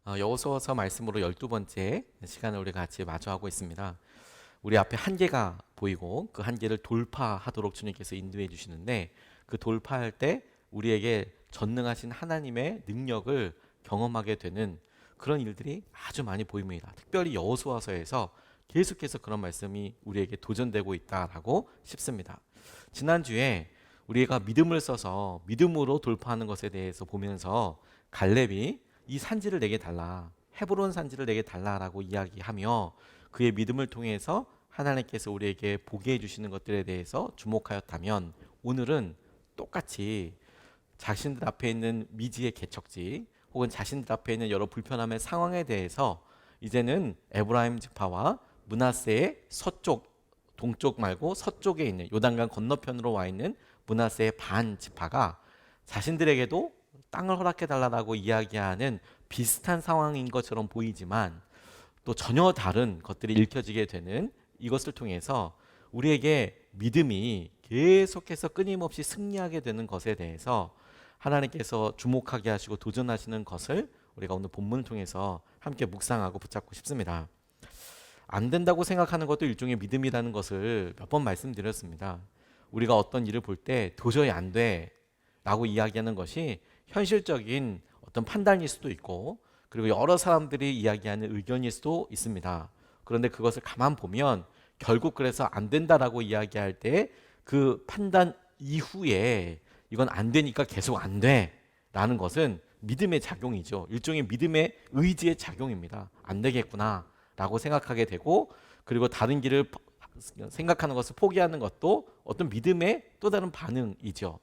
여호수아서 말씀으로 12번째 시간을 우리 같이 마주하고 있습니다. 우리 앞에 한계가 보이고 그 한계를 돌파하도록 주님께서 인도해 주시는데, 그 돌파할 때 우리에게 전능하신 하나님의 능력을 경험하게 되는 그런 일들이 아주 많이 보입니다. 특별히 여호수아서에서 계속해서 그런 말씀이 우리에게 도전되고 있다라고 싶습니다. 지난주에 우리가 믿음을 써서 믿음으로 돌파하는 것에 대해서 보면서 갈렙이 이 산지를 내게 달라, 헤브론 산지를 내게 달라라고 이야기하며 그의 믿음을 통해서 하나님께서 우리에게 보게 해주시는 것들에 대해서 주목하였다면, 오늘은 똑같이 자신들 앞에 있는 미지의 개척지 혹은 자신들 앞에 있는 여러 불편함의 상황에 대해서 이제는 에브라임 지파와 므낫세의 서쪽, 동쪽 말고 서쪽에 있는 요단강 건너편으로 와 있는 므낫세의 반 지파가 자신들에게도 땅을 허락해 달라고 이야기하는 비슷한 상황인 것처럼 보이지만 또 전혀 다른 것들이 읽혀지게 되는 이것을 통해서 우리에게 믿음이 계속해서 끊임없이 승리하게 되는 것에 대해서 하나님께서 주목하게 하시고 도전하시는 것을 우리가 오늘 본문을 통해서 함께 묵상하고 붙잡고 싶습니다. 안 된다고 생각하는 것도 일종의 믿음이라는 것을 몇 번 말씀드렸습니다. 우리가 어떤 일을 볼 때 도저히 안 돼 라고 이야기하는 것이 현실적인 어떤 판단일 수도 있고, 그리고 여러 사람들이 이야기하는 의견일 수도 있습니다. 그런데 그것을 가만 보면 결국 그래서 안 된다라고 이야기할 때 그 판단 이후에 이건 안 되니까 계속 안 돼라는 것은 믿음의 작용이죠. 일종의 믿음의 의지의 작용입니다. 안 되겠구나 라고 생각하게 되고, 그리고 다른 길을 생각하는 것을 포기하는 것도 어떤 믿음의 또 다른 반응이죠.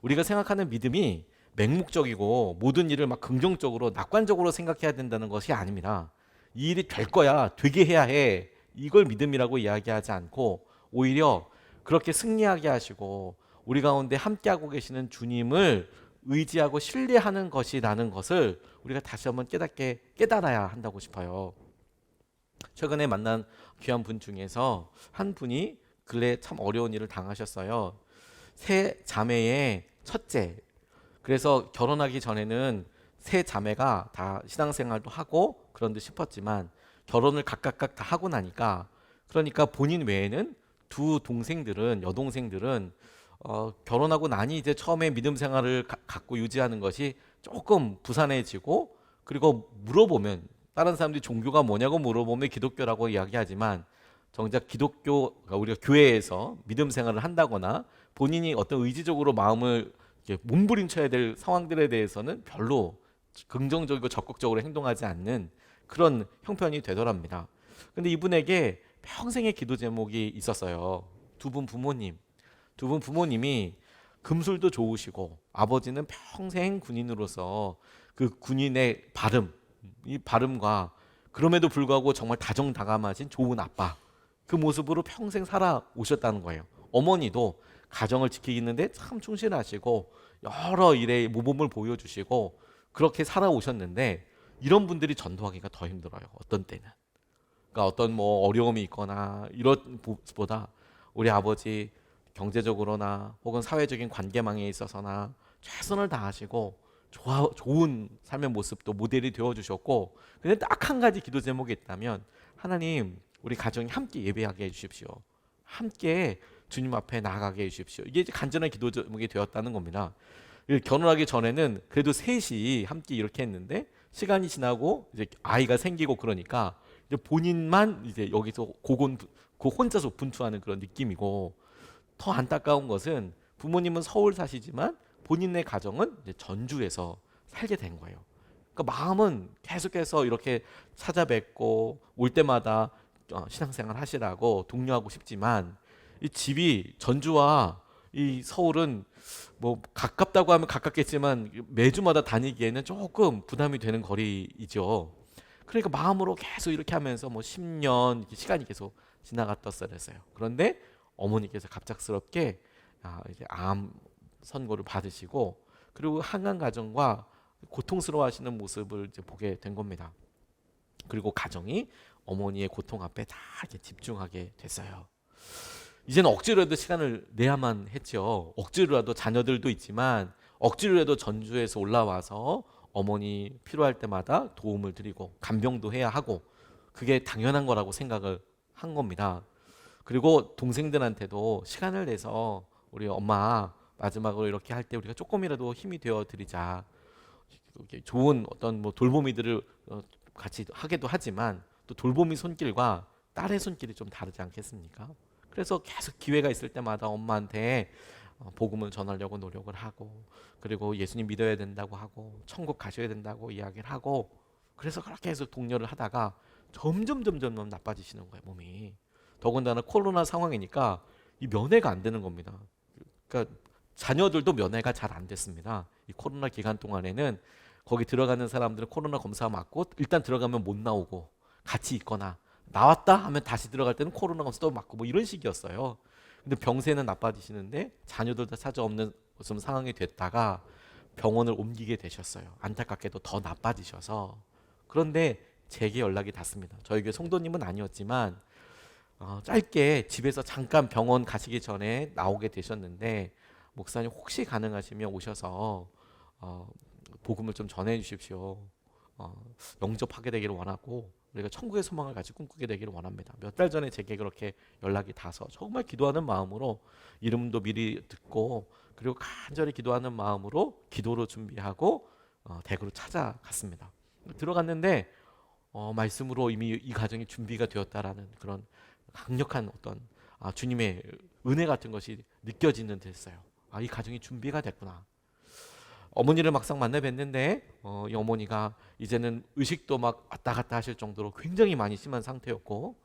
우리가 생각하는 믿음이 맹목적이고 모든 일을 막 긍정적으로 낙관적으로 생각해야 된다는 것이 아닙니다. 이 일이 될 거야, 되게 해야 해, 이걸 믿음이라고 이야기하지 않고 오히려 그렇게 승리하게 하시고 우리 가운데 함께하고 계시는 주님을 의지하고 신뢰하는 것이라는 것을 우리가 다시 한번 깨달아야 한다고 싶어요. 최근에 만난 귀한 분 중에서 한 분이 근래 참 어려운 일을 당하셨어요. 세 자매의 첫째. 그래서 결혼하기 전에는 세 자매가 다 신앙생활도 하고 그런 듯 싶었지만 결혼을 각각 다 하고 나니까, 그러니까 본인 외에는 두 동생들은, 여동생들은 결혼하고 나니 이제 처음에 믿음 생활을 갖고 유지하는 것이 조금 부산해지고, 그리고 물어보면 다른 사람들이 종교가 뭐냐고 물어보면 기독교라고 이야기하지만 정작 기독교, 그러니까 우리가 교회에서 믿음 생활을 한다거나 본인이 어떤 의지적으로 마음을 몸부림쳐야 될 상황들에 대해서는 별로 긍정적이고 적극적으로 행동하지 않는 그런 형편이 되더랍니다. 근데 이분에게 평생의 기도 제목이 있었어요. 두 분 부모님이 금술도 좋으시고 아버지는 평생 군인으로서 그 군인의 이 발음과 그럼에도 불구하고 정말 다정다감하신 좋은 아빠, 그 모습으로 평생 살아오셨다는 거예요. 어머니도 가정을 지키는데 참 충실하시고 여러 일에 모범을 보여주시고 그렇게 살아오셨는데, 이런 분들이 전도하기가 더 힘들어요. 어떤 때는. 그러니까 어떤 뭐 어려움이 있거나 이런 보다 우리 아버지 경제적으로나 혹은 사회적인 관계망에 있어서나 최선을 다하시고 좋은 삶의 모습도 모델이 되어주셨고, 근데 딱 한 가지 기도 제목이 있다면, 하나님 우리 가정이 함께 예배하게 해주십시오. 함께 주님 앞에 나아가게 해주십시오. 이게 이제 간절한 기도 제목이 되었다는 겁니다. 결혼하기 전에는 그래도 셋이 함께 이렇게 했는데 시간이 지나고 이제 아이가 생기고 그러니까 이제 본인만 이제 여기서 혼자서 분투하는 그런 느낌이고, 더 안타까운 것은 부모님은 서울 사시지만 본인의 가정은 이제 전주에서 살게 된 거예요. 그러니까 마음은 계속해서 이렇게 찾아뵙고 올 때마다 신앙생활 하시라고 독려하고 싶지만, 이 집이 전주와 이 서울은 뭐 가깝다고 하면 가깝겠지만 매주마다 다니기에는 조금 부담이 되는 거리이죠. 그러니까 마음으로 계속 이렇게 하면서 뭐 10년 시간이 계속 지나갔었어요. 그런데 어머니께서 갑작스럽게 이제 암 선고를 받으시고, 그리고 한간 가정과 고통스러워하시는 모습을 이제 보게 된 겁니다. 그리고 가정이 어머니의 고통 앞에 다 이렇게 집중하게 됐어요. 이제는 억지로라도 시간을 내야만 했죠. 억지로라도, 자녀들도 있지만 억지로라도 전주에서 올라와서 어머니 필요할 때마다 도움을 드리고 간병도 해야 하고 그게 당연한 거라고 생각을 한 겁니다. 그리고 동생들한테도 시간을 내서 우리 엄마 마지막으로 이렇게 할 때 우리가 조금이라도 힘이 되어 드리자. 이렇게 좋은 어떤 뭐 돌보미들을 같이 하기도 하지만 또 돌보미 손길과 딸의 손길이 좀 다르지 않겠습니까? 그래서 계속 기회가 있을 때마다 엄마한테 복음을 전하려고 노력을 하고 그리고 예수님 믿어야 된다고 하고 천국 가셔야 된다고 이야기를 하고 그래서 그렇게 해서 독려를 하다가 점점 나빠지시는 거예요, 몸이. 더군다나 코로나 상황이니까 이 면회가 안 되는 겁니다. 그러니까 자녀들도 면회가 잘 안 됐습니다. 이 코로나 기간 동안에는 거기 들어가는 사람들은 코로나 검사 맞고 일단 들어가면 못 나오고 같이 있거나 나왔다 하면 다시 들어갈 때는 코로나 검사 또 맞고 뭐 이런 식이었어요. 근데 병세는 나빠지시는데 자녀들 다 찾아없는 무슨 상황이 됐다가 병원을 옮기게 되셨어요. 안타깝게도 더 나빠지셔서. 그런데 제게 연락이 닿습니다. 저희 교회 성도님은 아니었지만 짧게 집에서 잠깐 병원 가시기 전에 나오게 되셨는데 목사님 혹시 가능하시면 오셔서 복음을 좀 전해 주십시오. 영접하게 되기를 원하고 우리가 천국의 소망을 같이 꿈꾸게 되기를 원합니다. 몇 달 전에 제게 그렇게 연락이 닿아서 정말 기도하는 마음으로 이름도 미리 듣고 그리고 간절히 기도하는 마음으로 기도로 준비하고 댁으로 찾아갔습니다. 들어갔는데 말씀으로 이미 이 가정이 준비가 되었다라는 그런 강력한 어떤 주님의 은혜 같은 것이 느껴지는 됐어요. 이 가정이 준비가 됐구나. 어머니를 막상 만나 뵀는데 이 어머니가 이제는 의식도 막 왔다 갔다 하실 정도로 굉장히 많이 심한 상태였고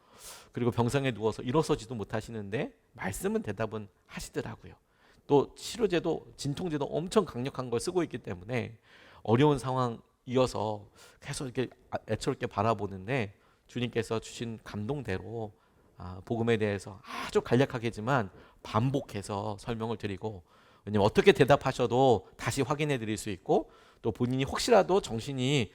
그리고 병상에 누워서 일어서지도 못하시는데 말씀은 대답은 하시더라고요. 또 치료제도 진통제도 엄청 강력한 걸 쓰고 있기 때문에 어려운 상황이어서 계속 이렇게 애처롭게 바라보는데 주님께서 주신 감동대로 복음에 대해서 아주 간략하게지만 반복해서 설명을 드리고 왜냐면 어떻게 대답하셔도 다시 확인해 드릴 수 있고 또 본인이 혹시라도 정신이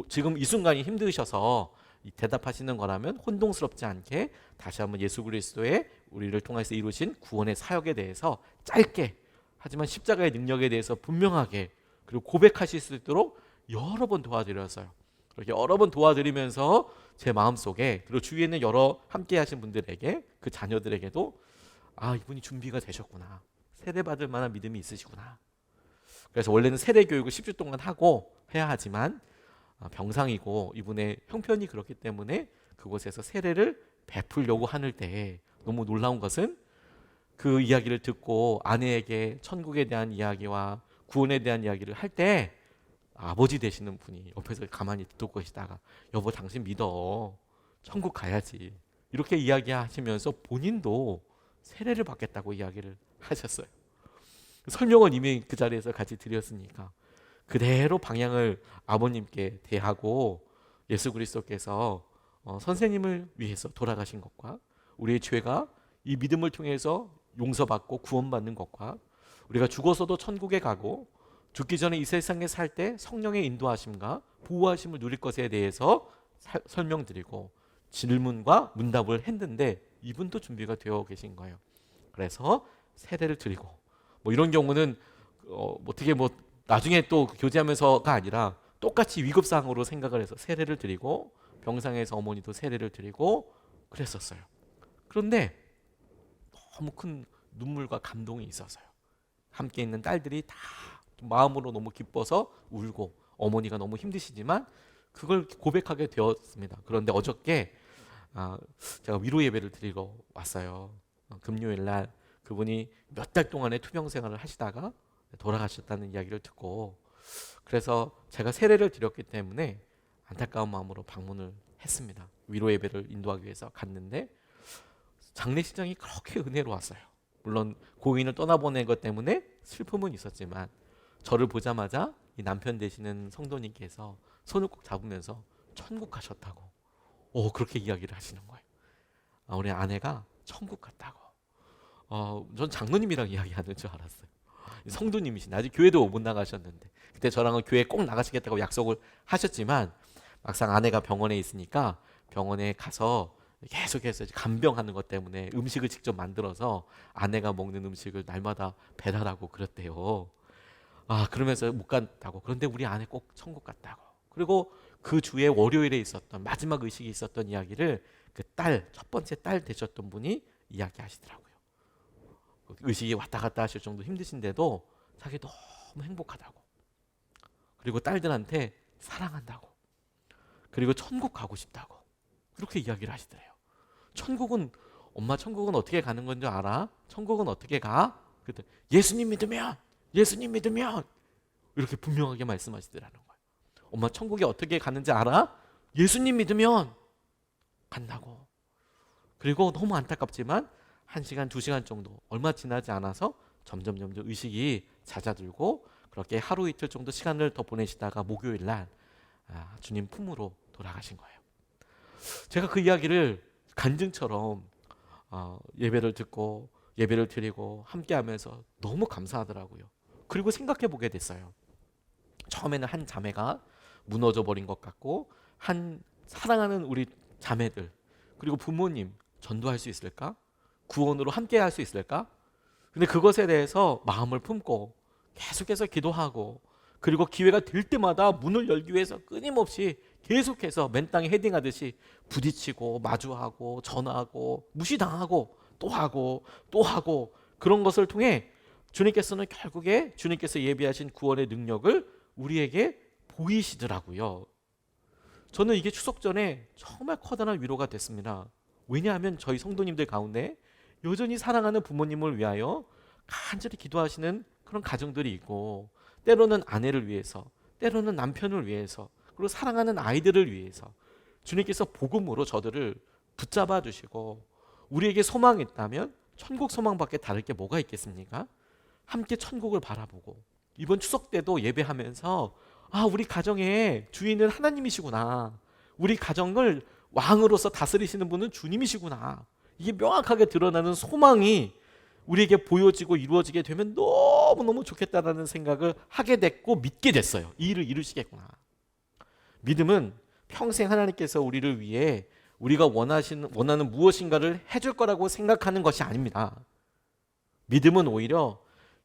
지금 이 순간이 힘드셔서 대답하시는 거라면 혼동스럽지 않게 다시 한번 예수 그리스도의 우리를 통해서 이루신 구원의 사역에 대해서 짧게 하지만 십자가의 능력에 대해서 분명하게 그리고 고백하실 수 있도록 여러 번 도와드렸어요. 그렇게 여러 번 도와드리면서 제 마음속에 그리고 주위에 있는 여러 함께 하신 분들에게 그 자녀들에게도 이분이 준비가 되셨구나. 세례받을 만한 믿음이 있으시구나. 그래서 원래는 세례 교육을 10주 동안 하고 해야 하지만 병상이고 이분의 형편이 그렇기 때문에 그곳에서 세례를 베풀려고 하는 때에 너무 놀라운 것은 그 이야기를 듣고 아내에게 천국에 대한 이야기와 구원에 대한 이야기를 할 때 아버지 되시는 분이 옆에서 가만히 듣고 계시다가 여보 당신 믿어 천국 가야지 이렇게 이야기하시면서 본인도 세례를 받겠다고 이야기를 하셨어요. 설명은 이미 그 자리에서 같이 드렸으니까 그대로 방향을 아버님께 대하고 예수 그리스도께서 선생님을 위해서 돌아가신 것과 우리의 죄가 이 믿음을 통해서 용서받고 구원받는 것과 우리가 죽어서도 천국에 가고 죽기 전에 이 세상에 살 때 성령의 인도하심과 보호하심을 누릴 것에 대해서 설명드리고 질문과 문답을 했는데 이분도 준비가 되어 계신 거예요. 그래서 세례를 드리고 뭐 이런 경우는 어떻게 뭐 나중에 또 교제하면서가 아니라 똑같이 위급상으로 생각을 해서 세례를 드리고 병상에서 어머니도 세례를 드리고 그랬었어요. 그런데 너무 큰 눈물과 감동이 있어서요. 함께 있는 딸들이 다 마음으로 너무 기뻐서 울고 어머니가 너무 힘드시지만 그걸 고백하게 되었습니다. 그런데 어저께 제가 위로 예배를 드리러 왔어요. 금요일 날 그분이 몇 달 동안의 투병 생활을 하시다가 돌아가셨다는 이야기를 듣고 그래서 제가 세례를 드렸기 때문에 안타까운 마음으로 방문을 했습니다. 위로 예배를 인도하기 위해서 갔는데 장례식장이 그렇게 은혜로웠어요. 물론 고인을 떠나보낸 것 때문에 슬픔은 있었지만 저를 보자마자 이 남편 되시는 성도님께서 손을 꼭 잡으면서 천국 가셨다고 그렇게 이야기를 하시는 거예요. 우리 아내가 천국 갔다고. 전 장로님이랑 이야기하는 줄 알았어요. 성도님이신 아직 교회도 못 나가셨는데 그때 저랑은 교회 꼭 나가시겠다고 약속을 하셨지만 막상 아내가 병원에 있으니까 병원에 가서 계속해서 간병하는 것 때문에 음식을 직접 만들어서 아내가 먹는 음식을 날마다 배달하고 그랬대요. 그러면서 못 간다고. 그런데 우리 아내 꼭 천국 갔다고. 그리고 그 주에 월요일에 있었던 마지막 의식이 있었던 이야기를 그 첫 번째 딸 되셨던 분이 이야기하시더라고요. 의식이 왔다 갔다 하실 정도 힘드신데도 자기 너무 행복하다고. 그리고 딸들한테 사랑한다고. 그리고 천국 가고 싶다고. 그렇게 이야기를 하시더래요. 엄마 천국은 어떻게 가는 건 줄 알아? 천국은 어떻게 가? 그랬더니 예수님 믿으면 이렇게 분명하게 말씀하시더라는 거예요. 엄마 천국이 어떻게 가는지 알아? 예수님 믿으면 간다고. 그리고 너무 안타깝지만 1시간, 2시간 정도 얼마 지나지 않아서 점점 의식이 잦아들고 그렇게 하루 이틀 정도 시간을 더 보내시다가 목요일 날 주님 품으로 돌아가신 거예요. 제가 그 이야기를 간증처럼 예배를 듣고 예배를 드리고 함께하면서 너무 감사하더라고요. 그리고 생각해 보게 됐어요. 처음에는 한 자매가 무너져 버린 것 같고 한 사랑하는 우리 자매들 그리고 부모님 전도할 수 있을까? 구원으로 함께 할 수 있을까? 근데 그것에 대해서 마음을 품고 계속해서 기도하고 그리고 기회가 될 때마다 문을 열기 위해서 끊임없이 계속해서 맨 땅에 헤딩하듯이 부딪히고 마주하고 전화하고 무시당하고 또 하고 그런 것을 통해 주님께서는 결국에 주님께서 예비하신 구원의 능력을 우리에게 보이시더라고요. 저는 이게 추석 전에 정말 커다란 위로가 됐습니다. 왜냐하면 저희 성도님들 가운데 여전히 사랑하는 부모님을 위하여 간절히 기도하시는 그런 가정들이 있고 때로는 아내를 위해서 때로는 남편을 위해서 그리고 사랑하는 아이들을 위해서 주님께서 복음으로 저들을 붙잡아 주시고 우리에게 소망이 있다면 천국 소망밖에 다를 게 뭐가 있겠습니까? 함께 천국을 바라보고 이번 추석 때도 예배하면서 우리 가정의 주인은 하나님이시구나. 우리 가정을 왕으로서 다스리시는 분은 주님이시구나. 이게 명확하게 드러나는 소망이 우리에게 보여지고 이루어지게 되면 너무너무 좋겠다라는 생각을 하게 됐고 믿게 됐어요. 이 일을 이루시겠구나. 믿음은 평생 하나님께서 우리를 위해 우리가 원하는 무엇인가를 해줄 거라고 생각하는 것이 아닙니다. 믿음은 오히려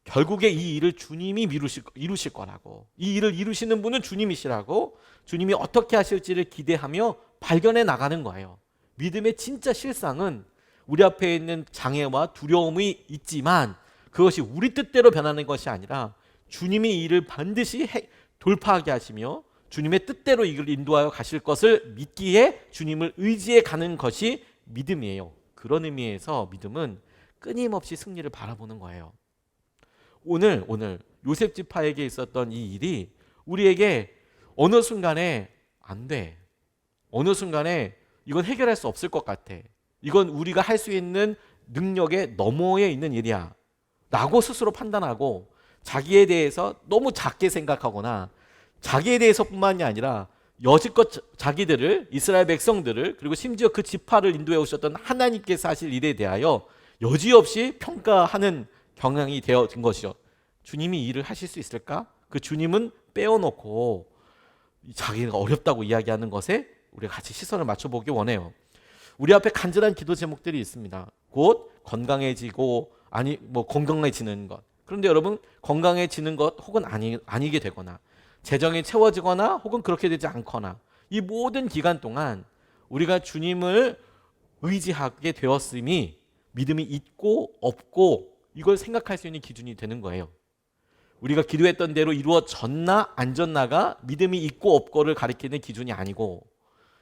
결국에 이 일을 주님이 이루실 거라고, 이 일을 이루시는 분은 주님이시라고, 주님이 어떻게 하실지를 기대하며 발견해 나가는 거예요. 믿음의 진짜 실상은 우리 앞에 있는 장애와 두려움이 있지만 그것이 우리 뜻대로 변하는 것이 아니라 주님이 이 일을 반드시 돌파하게 하시며 주님의 뜻대로 이걸 인도하여 가실 것을 믿기에 주님을 의지해 가는 것이 믿음이에요. 그런 의미에서 믿음은 끊임없이 승리를 바라보는 거예요. 오늘 요셉 지파에게 있었던 이 일이 우리에게 어느 순간에 안 돼. 어느 순간에 이건 해결할 수 없을 것 같아. 이건 우리가 할 수 있는 능력의 너머에 있는 일이야 라고 스스로 판단하고 자기에 대해서 너무 작게 생각하거나 자기에 대해서뿐만이 아니라 여지껏 자기들을, 이스라엘 백성들을, 그리고 심지어 그 지파를 인도해 오셨던 하나님께서 하실 일에 대하여 여지없이 평가하는 경향이 되어진 것이요. 주님이 일을 하실 수 있을까? 그 주님은 빼어놓고 자기가 어렵다고 이야기하는 것에 우리가 같이 시선을 맞춰보기 원해요. 우리 앞에 간절한 기도 제목들이 있습니다. 곧 건강해지고 건강해지는 것. 그런데 여러분 건강해지는 것 혹은 아니게 되거나 재정이 채워지거나 혹은 그렇게 되지 않거나 이 모든 기간 동안 우리가 주님을 의지하게 되었음이 믿음이 있고 없고 이걸 생각할 수 있는 기준이 되는 거예요. 우리가 기도했던 대로 이루어졌나 안 졌나가 믿음이 있고 없고를 가리키는 기준이 아니고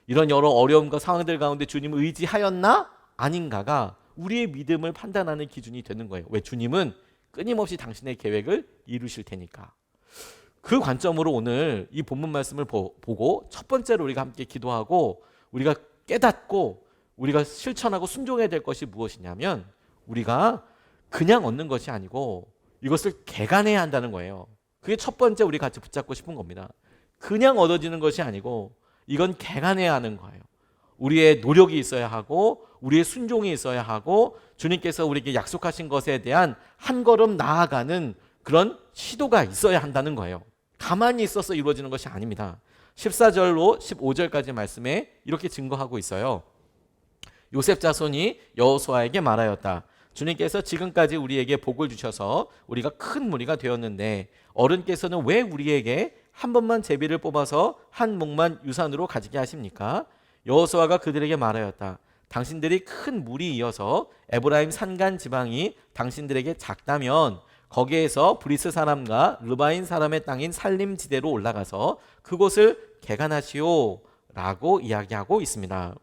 이런 여러 어려움과 상황들 가운데 주님을 의지하였나 아닌가가 우리의 믿음을 판단하는 기준이 되는 거예요. 왜? 주님은 끊임없이 당신의 계획을 이루실 테니까. 그 관점으로 오늘 이 본문 말씀을 보고 첫 번째로 우리가 함께 기도하고 우리가 깨닫고 우리가 실천하고 순종해야 될 것이 무엇이냐면 우리가 그냥 얻는 것이 아니고 이것을 개간해야 한다는 거예요. 그게 첫 번째 우리 같이 붙잡고 싶은 겁니다. 그냥 얻어지는 것이 아니고 이건 개간해야 하는 거예요. 우리의 노력이 있어야 하고 우리의 순종이 있어야 하고 주님께서 우리에게 약속하신 것에 대한 한 걸음 나아가는 그런 시도가 있어야 한다는 거예요. 가만히 있어서 이루어지는 것이 아닙니다. 14절로 15절까지 말씀에 이렇게 증거하고 있어요. 요셉 자손이 여호수아에게 말하였다. 주님께서 지금까지 우리에게 복을 주셔서 우리가 큰 무리가 되었는데 어른께서는 왜 우리에게 한 번만 제비를 뽑아서 한 몫만 유산으로 가지게 하십니까? 여호수아가 그들에게 말하였다. 당신들이 큰 물이 이어서 에브라임 산간 지방이 당신들에게 작다면 거기에서 브리스 사람과 르바인 사람의 땅인 살림지대로 올라가서 그곳을 개간하시오 라고 이야기하고 있습니다.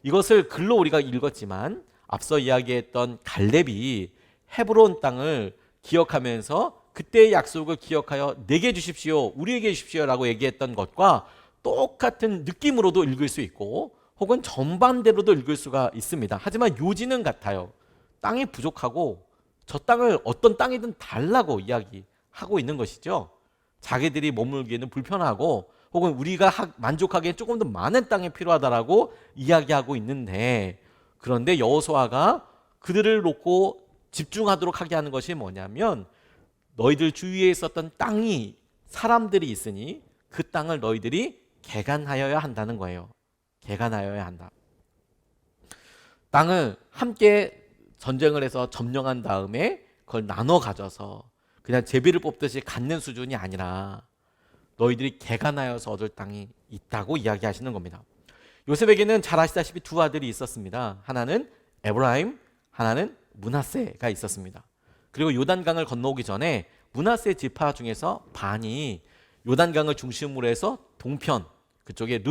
이것을 글로 우리가 읽었지만 앞서 이야기했던 갈렙이 헤브론 땅을 기억하면서 그때의 약속을 기억하여 내게 주십시오, 우리에게 주십시오 라고 얘기했던 것과 똑같은 느낌으로도 읽을 수 있고 혹은 전반대로도 읽을 수가 있습니다. 하지만 요지는 같아요. 땅이 부족하고 저 땅을 어떤 땅이든 달라고 이야기하고 있는 것이죠. 자기들이 머물기에는 불편하고 혹은 우리가 만족하기에 조금 더 많은 땅이 필요하다라고 이야기하고 있는데, 그런데 여호수아가 그들을 놓고 집중하도록 하게 하는 것이 뭐냐면 너희들 주위에 있었던 땅이 사람들이 있으니 그 땅을 너희들이 개간하여야 한다는 거예요. 개간하여야 한다. 땅을 함께 전쟁을 해서 점령한 다음에 그걸 나눠 가져서 그냥 제비를 뽑듯이 갖는 수준이 아니라 너희들이 개간하여서 얻을 땅이 있다고 이야기하시는 겁니다. 요셉에게는 잘 아시다시피 두 아들이 있었습니다. 하나는 에브라임, 하나는 므낫세가 있었습니다. 그리고 요단강을 건너오기 전에 므낫세 지파 중에서 반이 요단강을 중심으로 해서 동편 그쪽에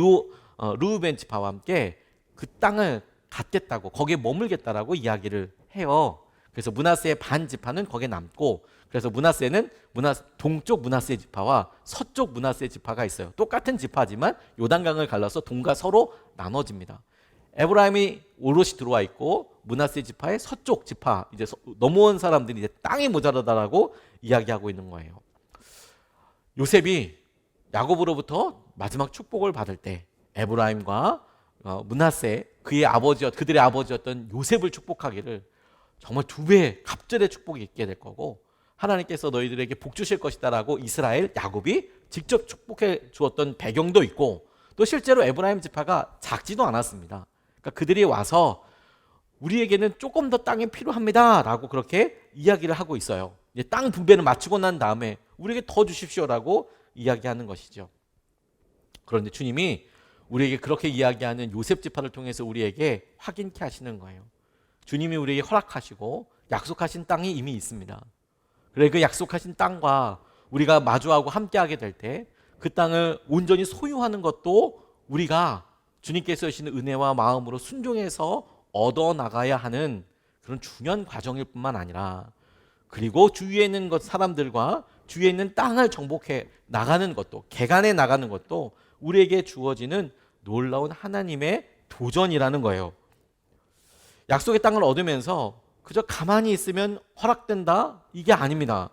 르우벤 지파와 함께 그 땅을 갖겠다고, 거기에 머물겠다라고 이야기를 해요. 그래서 므낫세의 반 지파는 거기에 남고, 그래서 므낫세는 동쪽 므낫세 지파와 서쪽 므낫세 지파가 있어요. 똑같은 지파지만 요단강을 갈라서 동과 서로 나눠집니다. 에브라임이 오롯이 들어와 있고 므낫세 지파의 서쪽 지파, 이제 넘어온 사람들이 이제 땅이 모자라다라고 이야기하고 있는 거예요. 요셉이 야곱으로부터 마지막 축복을 받을 때 에브라임과 므낫세, 그들의 아버지였던 요셉을 축복하기를 정말 두 배의 갑절의 축복이 있게 될 거고, 하나님께서 너희들에게 복 주실 것이다라고 이스라엘 야곱이 직접 축복해 주었던 배경도 있고, 또 실제로 에브라임 지파가 작지도 않았습니다. 그러니까 그들이 와서 우리에게는 조금 더 땅이 필요합니다라고 그렇게 이야기를 하고 있어요. 이제 땅 분배를 마치고 난 다음에 우리에게 더 주십시오라고 이야기하는 것이죠. 그런데 주님이 우리에게 그렇게 이야기하는 요셉 지파를 통해서 우리에게 확인케 하시는 거예요. 주님이 우리에게 허락하시고 약속하신 땅이 이미 있습니다. 그래, 그 약속하신 땅과 우리가 마주하고 함께하게 될 때 그 땅을 온전히 소유하는 것도 우리가 주님께서 주시는 은혜와 마음으로 순종해서 얻어나가야 하는 그런 중요한 과정일 뿐만 아니라, 그리고 주위에 있는 사람들과 주위에 있는 땅을 정복해 나가는 것도, 개간해 나가는 것도 우리에게 주어지는 놀라운 하나님의 도전이라는 거예요. 약속의 땅을 얻으면서 그저 가만히 있으면 허락된다? 이게 아닙니다.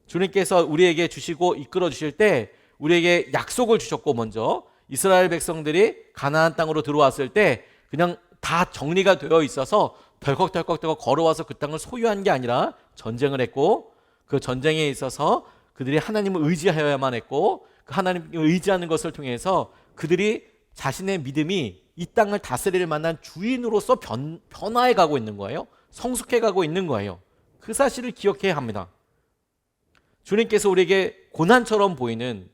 주님께서 우리에게 주시고 이끌어 주실 때 우리에게 약속을 주셨고, 먼저 이스라엘 백성들이 가나안 땅으로 들어왔을 때 그냥 다 정리가 되어 있어서 덜컥덜컥 걸어와서 그 땅을 소유한 게 아니라 전쟁을 했고, 그 전쟁에 있어서 그들이 하나님을 의지하여야만 했고, 그 하나님을 의지하는 것을 통해서 그들이 자신의 믿음이 이 땅을 다스릴 만한 주인으로서 변화해 가고 있는 거예요. 성숙해 가고 있는 거예요. 그 사실을 기억해야 합니다. 주님께서 우리에게 고난처럼 보이는,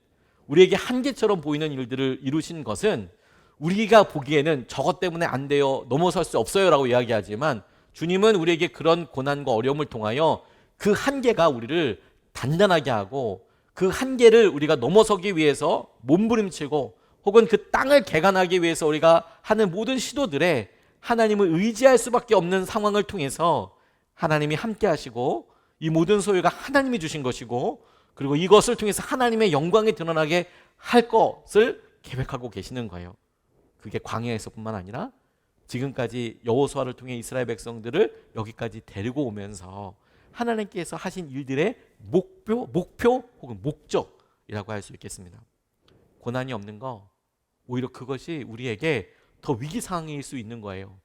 우리에게 한계처럼 보이는 일들을 이루신 것은 우리가 보기에는 저것 때문에 안 돼요, 넘어설 수 없어요 라고 이야기하지만, 주님은 우리에게 그런 고난과 어려움을 통하여 그 한계가 우리를 단단하게 하고 그 한계를 우리가 넘어서기 위해서 몸부림치고, 혹은 그 땅을 개간하기 위해서 우리가 하는 모든 시도들에 하나님을 의지할 수밖에 없는 상황을 통해서 하나님이 함께 하시고, 이 모든 소유가 하나님이 주신 것이고, 그리고 이것을 통해서 하나님의 영광이 드러나게 할 것을 계획하고 계시는 거예요. 그게 광야에서뿐만 아니라 지금까지 여호수아를 통해 이스라엘 백성들을 여기까지 데리고 오면서 하나님께서 하신 일들의 목표 혹은 목적이라고 할 수 있겠습니다. 고난이 없는 거, 오히려 그것이 우리에게 더 위기 상황일 수 있는 거예요.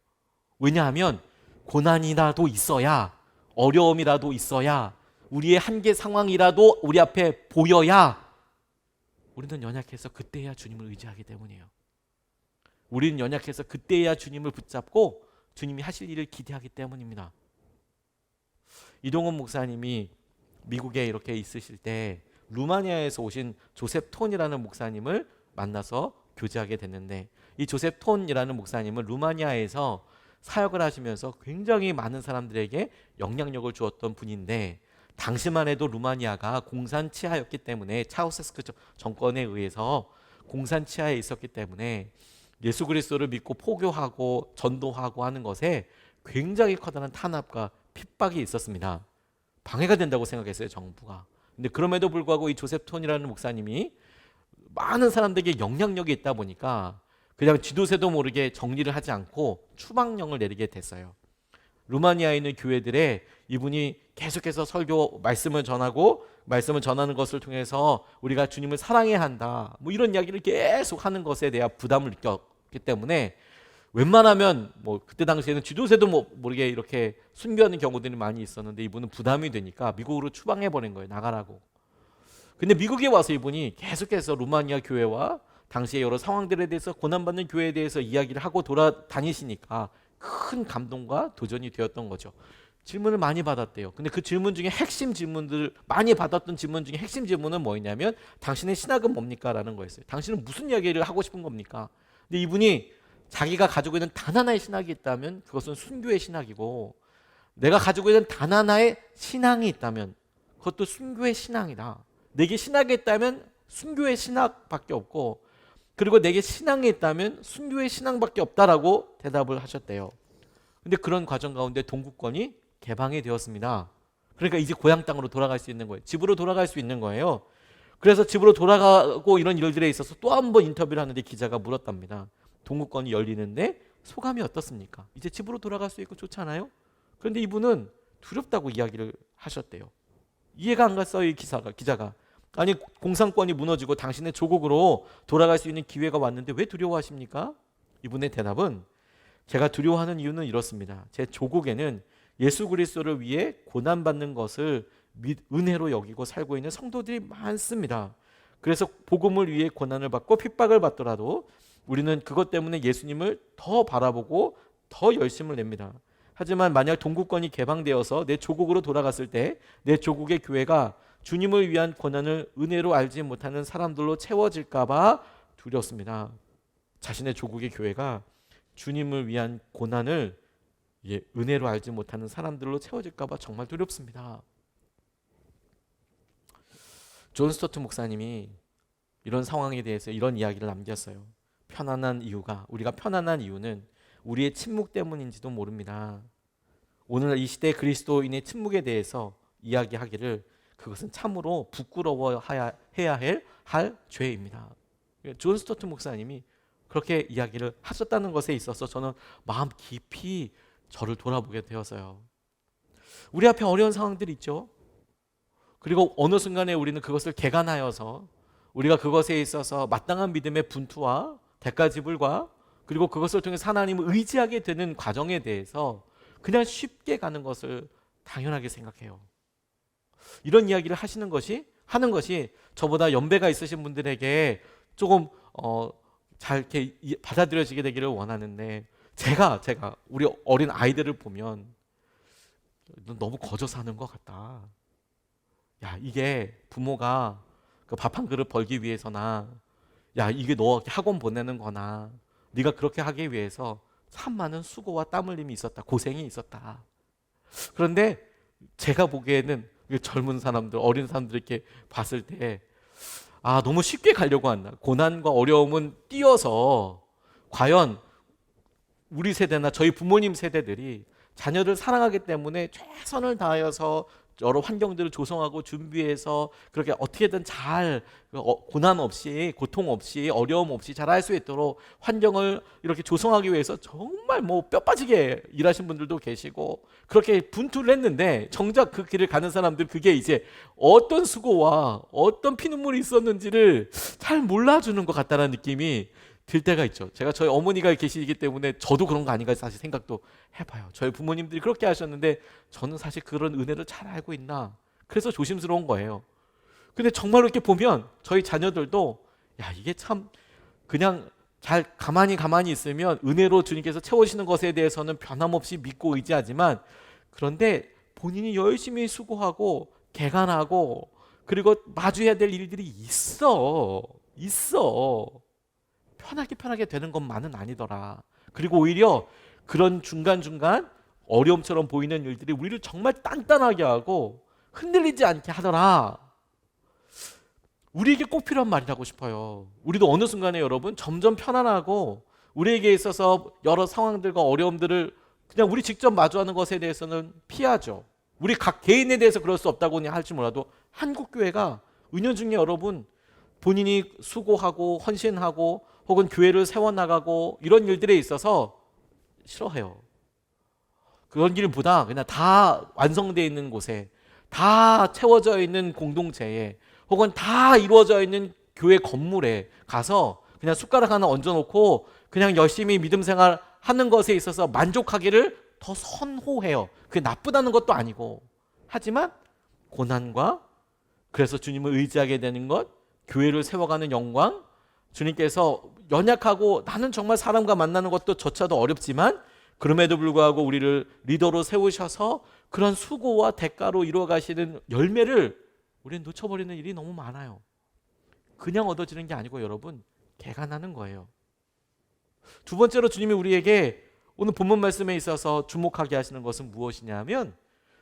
왜냐하면 고난이라도 있어야, 어려움이라도 있어야, 우리의 한계 상황이라도 우리 앞에 보여야 우리는 연약해서 그때야 주님을 의지하기 때문이에요. 우리는 연약해서 그때야 주님을 붙잡고 주님이 하실 일을 기대하기 때문입니다. 이동훈 목사님이 미국에 이렇게 있으실 때 루마니아에서 오신 조셉 톤이라는 목사님을 만나서 교제하게 됐는데, 이 조셉 톤이라는 목사님은 루마니아에서 사역을 하시면서 굉장히 많은 사람들에게 영향력을 주었던 분인데, 당시만 해도 루마니아가 공산 치하였기 때문에, 차우세스크 정권에 의해서 공산 치하에 있었기 때문에 예수 그리스도를 믿고 포교하고 전도하고 하는 것에 굉장히 커다란 탄압과 핍박이 있었습니다. 방해가 된다고 생각했어요, 정부가. 근데 그럼에도 불구하고 이 조셉 톤이라는 목사님이 많은 사람들에게 영향력이 있다 보니까 그냥 쥐도새도 모르게 정리를 하지 않고 추방령을 내리게 됐어요. 루마니아에 있는 교회들에 이분이 계속해서 설교 말씀을 전하고, 말씀을 전하는 것을 통해서 우리가 주님을 사랑해야 한다, 뭐 이런 이야기를 계속 하는 것에 대한 부담을 느꼈기 때문에 웬만하면 뭐 그때 당시에는 쥐도새도 모르게 이렇게 순교하는 경우들이 많이 있었는데, 이분은 부담이 되니까 미국으로 추방해 버린 거예요. 나가라고. 근데 미국에 와서 이분이 계속해서 루마니아 교회와 당시의 여러 상황들에 대해서, 고난받는 교회에 대해서 이야기를 하고 돌아다니시니까 큰 감동과 도전이 되었던 거죠. 질문을 많이 받았대요. 근데 그 질문 중에 핵심 질문들, 많이 받았던 질문 중에 핵심 질문은 뭐였냐면, 당신의 신학은 뭡니까? 라는 거였어요. 당신은 무슨 이야기를 하고 싶은 겁니까? 근데 이분이 자기가 가지고 있는 단 하나의 신학이 있다면 그것은 순교의 신학이고, 내가 가지고 있는 단 하나의 신앙이 있다면 그것도 순교의 신앙이다. 내게 신학이 있다면 순교의 신학밖에 없고, 그리고 내게 신앙이 있다면 순교의 신앙밖에 없다라고 대답을 하셨대요. 근데 그런 과정 가운데 동구권이 개방이 되었습니다. 그러니까 이제 고향 땅으로 돌아갈 수 있는 거예요. 집으로 돌아갈 수 있는 거예요. 그래서 집으로 돌아가고 이런 일들에 있어서 또 한 번 인터뷰를 하는데 기자가 물었답니다. 동구권이 열리는데 소감이 어떻습니까? 이제 집으로 돌아갈 수 있고 좋잖아요. 그런데 이분은 두렵다고 이야기를 하셨대요. 이해가 안 갔어요, 이 기자가. 아니, 공산권이 무너지고 당신의 조국으로 돌아갈 수 있는 기회가 왔는데 왜 두려워하십니까? 이분의 대답은, 제가 두려워하는 이유는 이렇습니다. 제 조국에는 예수 그리스도를 위해 고난받는 것을 은혜로 여기고 살고 있는 성도들이 많습니다. 그래서 복음을 위해 고난을 받고 핍박을 받더라도 우리는 그것 때문에 예수님을 더 바라보고 더 열심을 냅니다. 하지만 만약 동구권이 개방되어서 내 조국으로 돌아갔을 때 내 조국의 교회가 주님을 위한 고난을 은혜로 알지 못하는 사람들로 채워질까 봐 두렵습니다. 자신의 조국의 교회가 주님을 위한 고난을 은혜로 알지 못하는 사람들로 채워질까 봐 정말 두렵습니다. 존 스토트 목사님이 이런 상황에 대해서 이런 이야기를 남겼어요. 우리가 편안한 이유는 우리의 침묵 때문인지도 모릅니다. 오늘 이 시대 그리스도인의 침묵에 대해서 이야기하기를, 그것은 참으로 부끄러워해야 할 죄입니다. 존 스토트 목사님이 그렇게 이야기를 하셨다는 것에 있어서 저는 마음 깊이 저를 돌아보게 되었어요. 우리 앞에 어려운 상황들이 있죠. 그리고 어느 순간에 우리는 그것을 개간하여서 우리가 그것에 있어서 마땅한 믿음의 분투와 대가지불과, 그리고 그것을 통해서 하나님을 의지하게 되는 과정에 대해서 그냥 쉽게 가는 것을 당연하게 생각해요. 이런 이야기를 하는 것이 저보다 연배가 있으신 분들에게 조금 잘 이렇게 받아들여지게 되기를 원하는데, 제가 우리 어린 아이들을 보면 너 너무 거저 사는 것 같다. 야, 이게 부모가 그 밥 한 그릇 벌기 위해서나, 야, 이게 너 학원 보내는 거나, 네가 그렇게 하기 위해서 참 많은 수고와 땀 흘림이 있었다. 고생이 있었다. 그런데 제가 보기에는 젊은 사람들, 어린 사람들 이렇게 봤을 때, 너무 쉽게 가려고 한다. 고난과 어려움은 띄어서 과연 우리 세대나 저희 부모님 세대들이 자녀를 사랑하기 때문에 최선을 다하여서 여러 환경들을 조성하고 준비해서 그렇게 어떻게든 잘 고난 없이, 고통 없이, 어려움 없이 잘 할 수 있도록 환경을 이렇게 조성하기 위해서 정말 뼈 빠지게 일하신 분들도 계시고 그렇게 분투를 했는데, 정작 그 길을 가는 사람들, 그게 이제 어떤 수고와 어떤 피눈물이 있었는지를 잘 몰라주는 것 같다는 느낌이 들 때가 있죠. 제가 저희 어머니가 계시기 때문에 저도 그런 거 아닌가 사실 생각도 해봐요. 저희 부모님들이 그렇게 하셨는데 저는 사실 그런 은혜를 잘 알고 있나, 그래서 조심스러운 거예요. 근데 정말로 이렇게 보면 저희 자녀들도, 야, 이게 참 그냥 잘 가만히 있으면 은혜로 주님께서 채우시는 것에 대해서는 변함없이 믿고 의지하지만, 그런데 본인이 열심히 수고하고 개간하고 그리고 마주해야 될 일들이 있어. 편하게 되는 것만은 아니더라. 그리고 오히려 그런 중간중간 어려움처럼 보이는 일들이 우리를 정말 단단하게 하고 흔들리지 않게 하더라. 우리에게 꼭 필요한 말이라고 싶어요. 우리도 어느 순간에 여러분 점점 편안하고 우리에게 있어서 여러 상황들과 어려움들을 그냥 우리 직접 마주하는 것에 대해서는 피하죠. 우리 각 개인에 대해서 그럴 수 없다고는 할지 몰라도 한국교회가 은연중에 여러분 본인이 수고하고 헌신하고 혹은 교회를 세워나가고 이런 일들에 있어서 싫어해요. 그런 일보다 그냥 다 완성되어 있는 곳에 다 채워져 있는 공동체에 혹은 다 이루어져 있는 교회 건물에 가서 그냥 숟가락 하나 얹어놓고 그냥 열심히 믿음 생활 하는 것에 있어서 만족하기를 더 선호해요. 그게 나쁘다는 것도 아니고. 하지만 고난과 그래서 주님을 의지하게 되는 것, 교회를 세워가는 영광, 주님께서 연약하고 나는 정말 사람과 만나는 것도 조차도 어렵지만 그럼에도 불구하고 우리를 리더로 세우셔서 그런 수고와 대가로 이루어가시는 열매를 우리는 놓쳐버리는 일이 너무 많아요. 그냥 얻어지는 게 아니고 여러분 개간하는 거예요. 두 번째로 주님이 우리에게 오늘 본문 말씀에 있어서 주목하게 하시는 것은 무엇이냐면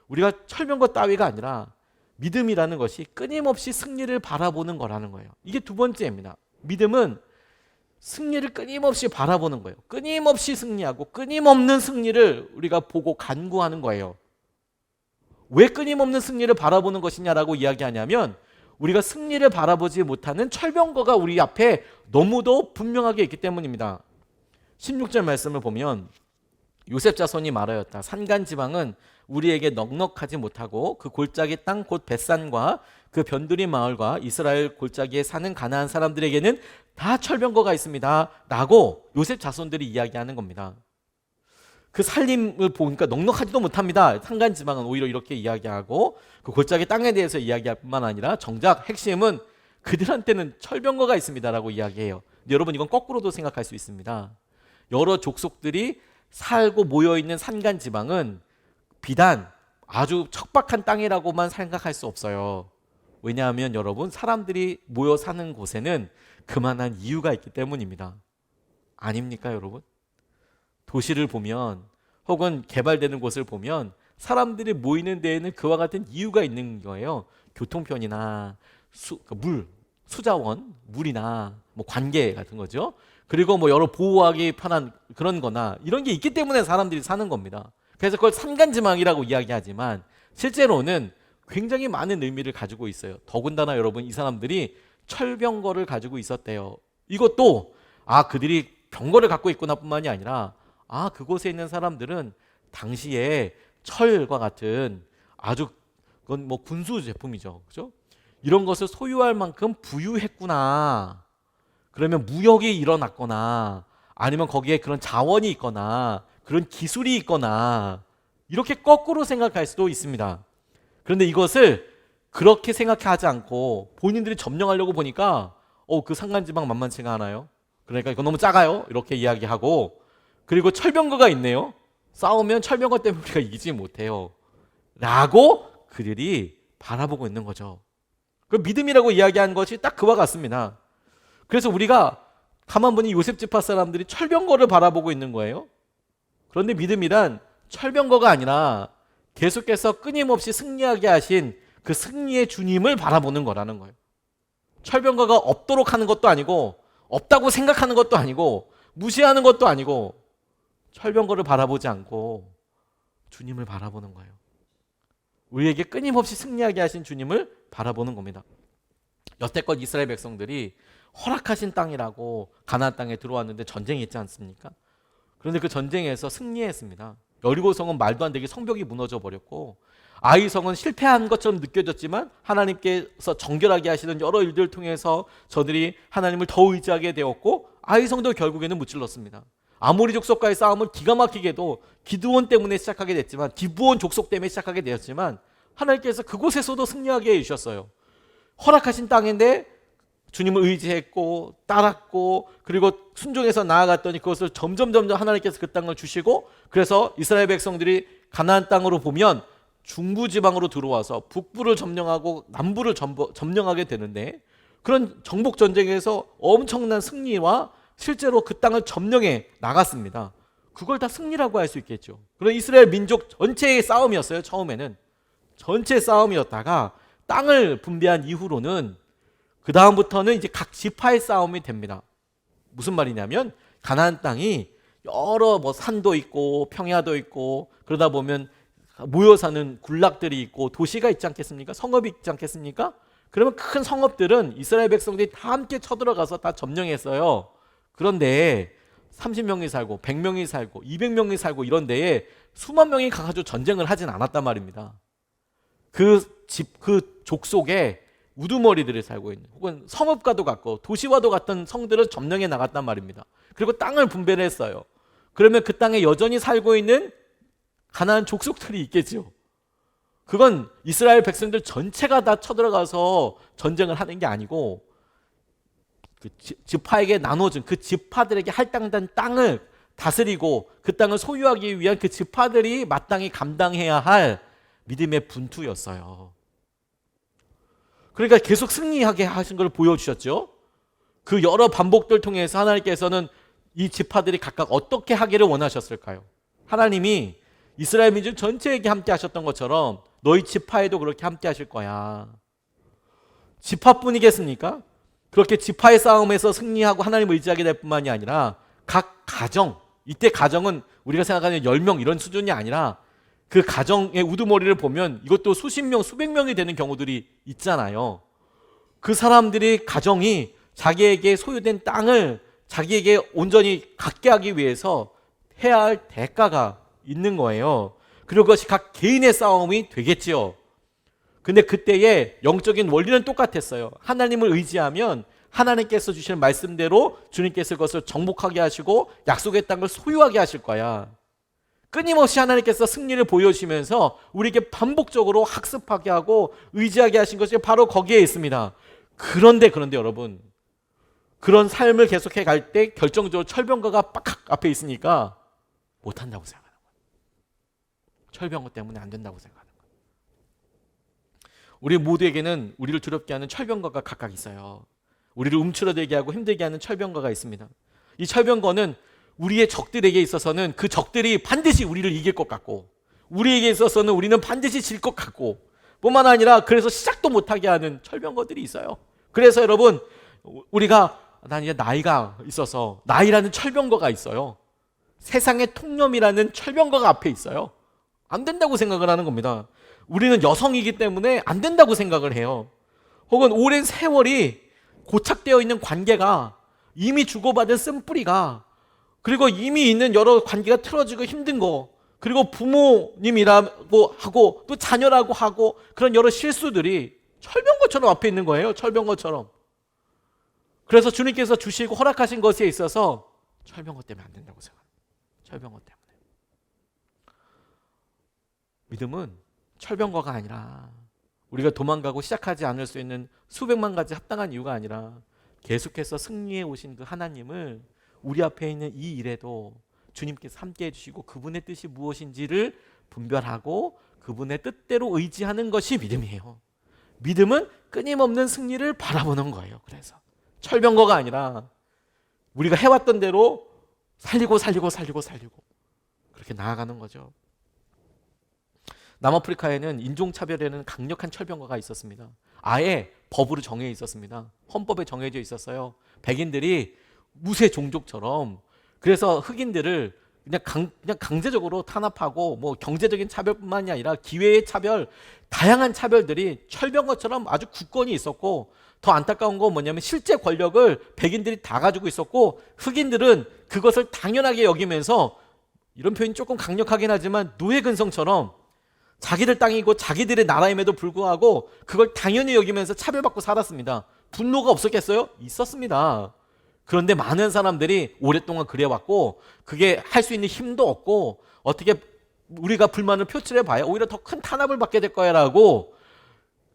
우리가 철면과 따위가 아니라 믿음이라는 것이 끊임없이 승리를 바라보는 거라는 거예요. 이게 두 번째입니다. 믿음은 승리를 끊임없이 바라보는 거예요. 끊임없이 승리하고 끊임없는 승리를 우리가 보고 간구하는 거예요. 왜 끊임없는 승리를 바라보는 것이냐라고 이야기하냐면 우리가 승리를 바라보지 못하는 철병거가 우리 앞에 너무도 분명하게 있기 때문입니다. 16절 말씀을 보면 요셉 자손이 말하였다. 산간 지방은 우리에게 넉넉하지 못하고 그 골짜기 땅 곧 벳산과 그 변두리 마을과 이스라엘 골짜기에 사는 가나안 사람들에게는 다 철병거가 있습니다 라고 요셉 자손들이 이야기하는 겁니다. 그 살림을 보니까 넉넉하지도 못합니다. 산간 지방은 오히려 이렇게 이야기하고 그 골짜기 땅에 대해서 이야기할 뿐만 아니라 정작 핵심은 그들한테는 철병거가 있습니다 라고 이야기해요. 근데 여러분 이건 거꾸로도 생각할 수 있습니다. 여러 족속들이 살고 모여있는 산간 지방은 비단 아주 척박한 땅이라고만 생각할 수 없어요. 왜냐하면 여러분 사람들이 모여 사는 곳에는 그만한 이유가 있기 때문입니다. 아닙니까 여러분? 도시를 보면 혹은 개발되는 곳을 보면 사람들이 모이는 데에는 그와 같은 이유가 있는 거예요. 교통편이나 수자원, 물이나 뭐 관계 같은 거죠. 그리고 뭐 여러 보호하기 편한 그런 거나 이런 게 있기 때문에 사람들이 사는 겁니다. 그래서 그걸 산간지망이라고 이야기하지만 실제로는 굉장히 많은 의미를 가지고 있어요. 더군다나 여러분 이 사람들이 철병거를 가지고 있었대요. 이것도 그들이 병거를 갖고 있구나 뿐만이 아니라 그곳에 있는 사람들은 당시에 철과 같은 아주 그건 뭐 군수 제품이죠. 그죠? 이런 것을 소유할 만큼 부유했구나. 그러면 무역이 일어났거나 아니면 거기에 그런 자원이 있거나 그런 기술이 있거나 이렇게 거꾸로 생각할 수도 있습니다. 그런데 이것을 그렇게 생각하지 않고 본인들이 점령하려고 보니까 그 산간지방 만만치가 않아요. 그러니까 이거 너무 작아요. 이렇게 이야기하고 그리고 철병거가 있네요. 싸우면 철병거 때문에 우리가 이기지 못해요. 라고 그들이 바라보고 있는 거죠. 그 믿음이라고 이야기한 것이 딱 그와 같습니다. 그래서 우리가 가만 보니 요셉 지파 사람들이 철병거를 바라보고 있는 거예요. 그런데 믿음이란 철병거가 아니라 계속해서 끊임없이 승리하게 하신 그 승리의 주님을 바라보는 거라는 거예요. 철병거가 없도록 하는 것도 아니고 없다고 생각하는 것도 아니고 무시하는 것도 아니고 철병거를 바라보지 않고 주님을 바라보는 거예요. 우리에게 끊임없이 승리하게 하신 주님을 바라보는 겁니다. 여태껏 이스라엘 백성들이 허락하신 땅이라고 가나안 땅에 들어왔는데 전쟁이 있지 않습니까? 그런데 그 전쟁에서 승리했습니다. 여리고성은 말도 안 되게 성벽이 무너져 버렸고 아이성은 실패한 것처럼 느껴졌지만 하나님께서 정결하게 하시는 여러 일들을 통해서 저들이 하나님을 더 의지하게 되었고 아이성도 결국에는 무찔렀습니다. 아모리 족속과의 싸움은 기가 막히게도 기드온 때문에 시작하게 됐지만 기브온 족속 때문에 시작하게 되었지만 하나님께서 그곳에서도 승리하게 해주셨어요. 허락하신 땅인데 주님을 의지했고 따랐고 그리고 순종해서 나아갔더니 그것을 점점 하나님께서 그 땅을 주시고 그래서 이스라엘 백성들이 가나안 땅으로 보면 중부지방으로 들어와서 북부를 점령하고 남부를 점령하게 되는데, 그런 정복 전쟁에서 엄청난 승리와 실제로 그 땅을 점령해 나갔습니다. 그걸 다 승리라고 할 수 있겠죠. 그런 이스라엘 민족 전체의 싸움이었어요. 처음에는 전체 싸움이었다가 땅을 분배한 이후로는 그 다음부터는 이제 각 지파의 싸움이 됩니다. 무슨 말이냐면 가나안 땅이 여러 산도 있고 평야도 있고 그러다 보면 모여 사는 군락들이 있고 도시가 있지 않겠습니까? 성읍이 있지 않겠습니까? 그러면 큰 성읍들은 이스라엘 백성들이 다 함께 쳐들어가서 다 점령했어요. 그런데 30명이 살고 100명이 살고 200명이 살고 이런 데에 수만 명이 가가지고 전쟁을 하진 않았단 말입니다. 그 족속에 우두머리들이 살고 있는, 혹은 성읍과도 같고 도시와도 같은 성들을 점령해 나갔단 말입니다. 그리고 땅을 분배를 했어요. 그러면 그 땅에 여전히 살고 있는 가나안 족속들이 있겠죠. 그건 이스라엘 백성들 전체가 다 쳐들어가서 전쟁을 하는 게 아니고 그 지파에게 나눠준, 그 지파들에게 할당된 땅을 다스리고 그 땅을 소유하기 위한 그 지파들이 마땅히 감당해야 할 믿음의 분투였어요. 그러니까 계속 승리하게 하신 걸 보여주셨죠. 그 여러 반복들 통해서 하나님께서는 이 지파들이 각각 어떻게 하기를 원하셨을까요? 하나님이 이스라엘 민족 전체에게 함께 하셨던 것처럼 너희 지파에도 그렇게 함께 하실 거야. 지파뿐이겠습니까? 그렇게 지파의 싸움에서 승리하고 하나님을 의지하게 될 뿐만이 아니라 각 가정, 이때 가정은 우리가 생각하는 10명 이런 수준이 아니라 그 가정의 우두머리를 보면 이것도 수십 명, 수백 명이 되는 경우들이 있잖아요. 그 사람들이 가정이 자기에게 소유된 땅을 자기에게 온전히 갖게 하기 위해서 해야 할 대가가 있는 거예요. 그리고 그것이 각 개인의 싸움이 되겠지요. 근데 그때의 영적인 원리는 똑같았어요. 하나님을 의지하면 하나님께서 주시는 말씀대로 주님께서 그것을 정복하게 하시고 약속의 땅을 소유하게 하실 거야. 끊임없이 하나님께서 승리를 보여주시면서 우리에게 반복적으로 학습하게 하고 의지하게 하신 것이 바로 거기에 있습니다. 그런데 여러분, 그런 삶을 계속해 갈 때 결정적으로 철병거가 빡 앞에 있으니까 못한다고 생각하는 거예요. 철병거 때문에 안 된다고 생각하는 거예요. 우리 모두에게는 우리를 두렵게 하는 철병거가 각각 있어요. 우리를 움츠러들게 하고 힘들게 하는 철병거가 있습니다. 이 철병거는 우리의 적들에게 있어서는 그 적들이 반드시 우리를 이길 것 같고, 우리에게 있어서는 우리는 반드시 질 것 같고, 뿐만 아니라 그래서 시작도 못하게 하는 철병거들이 있어요. 그래서 여러분, 우리가 난 이제 나이가 있어서 나이라는 철병거가 있어요. 세상의 통념이라는 철병거가 앞에 있어요. 안 된다고 생각을 하는 겁니다. 우리는 여성이기 때문에 안 된다고 생각을 해요. 혹은 오랜 세월이 고착되어 있는 관계가, 이미 주고받은 쓴뿌리가, 그리고 이미 있는 여러 관계가 틀어지고 힘든 거, 그리고 부모님이라고 하고 또 자녀라고 하고 그런 여러 실수들이 철병거처럼 앞에 있는 거예요. 철병거처럼. 그래서 주님께서 주시고 허락하신 것에 있어서 철병거 때문에 안 된다고 생각합니다. 철병거 때문에. 믿음은 철병거가 아니라, 우리가 도망가고 시작하지 않을 수 있는 수백만 가지 합당한 이유가 아니라 계속해서 승리해 오신 그 하나님을 우리 앞에 있는 이 일에도 주님께서 함께 해주시고 그분의 뜻이 무엇인지를 분별하고 그분의 뜻대로 의지하는 것이 믿음이에요. 믿음은 끊임없는 승리를 바라보는 거예요. 그래서 철병거가 아니라 우리가 해왔던 대로 살리고 그렇게 나아가는 거죠. 남아프리카에는 인종차별에는 강력한 철병거가 있었습니다. 아예 법으로 정해 있었습니다. 헌법에 정해져 있었어요. 백인들이 무쇠 종족처럼, 그래서 흑인들을 그냥 강제적으로 탄압하고, 뭐 경제적인 차별뿐만이 아니라 기회의 차별, 다양한 차별들이 철병거처럼 아주 굳건히 있었고, 더 안타까운 건 뭐냐면 실제 권력을 백인들이 다 가지고 있었고, 흑인들은 그것을 당연하게 여기면서, 이런 표현이 조금 강력하긴 하지만 노예 근성처럼 자기들 땅이고 자기들의 나라임에도 불구하고 그걸 당연히 여기면서 차별받고 살았습니다. 분노가 없었겠어요? 있었습니다. 그런데 많은 사람들이 오랫동안 그래왔고, 그게 할 수 있는 힘도 없고, 어떻게 우리가 불만을 표출해봐야 오히려 더 큰 탄압을 받게 될 거야 라고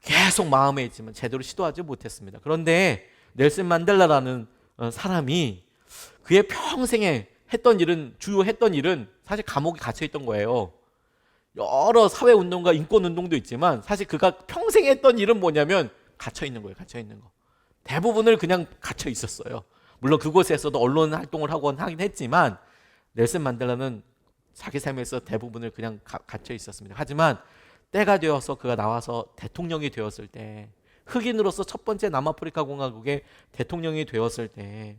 계속 마음에 있지만 제대로 시도하지 못했습니다. 그런데 넬슨 만델라라는 사람이 그의 평생에 주요 했던 일은 사실 감옥에 갇혀 있던 거예요. 여러 사회운동과 인권운동도 있지만 사실 그가 평생 했던 일은 뭐냐면 갇혀 있는 거예요. 갇혀 있는 거. 대부분을 그냥 갇혀 있었어요. 물론 그곳에서도 언론 활동을 하긴 했지만 넬슨 만델라는 자기 삶에서 대부분을 그냥 갇혀 있었습니다. 하지만 때가 되어서 그가 나와서 대통령이 되었을 때, 흑인으로서 첫 번째 남아프리카 공화국의 대통령이 되었을 때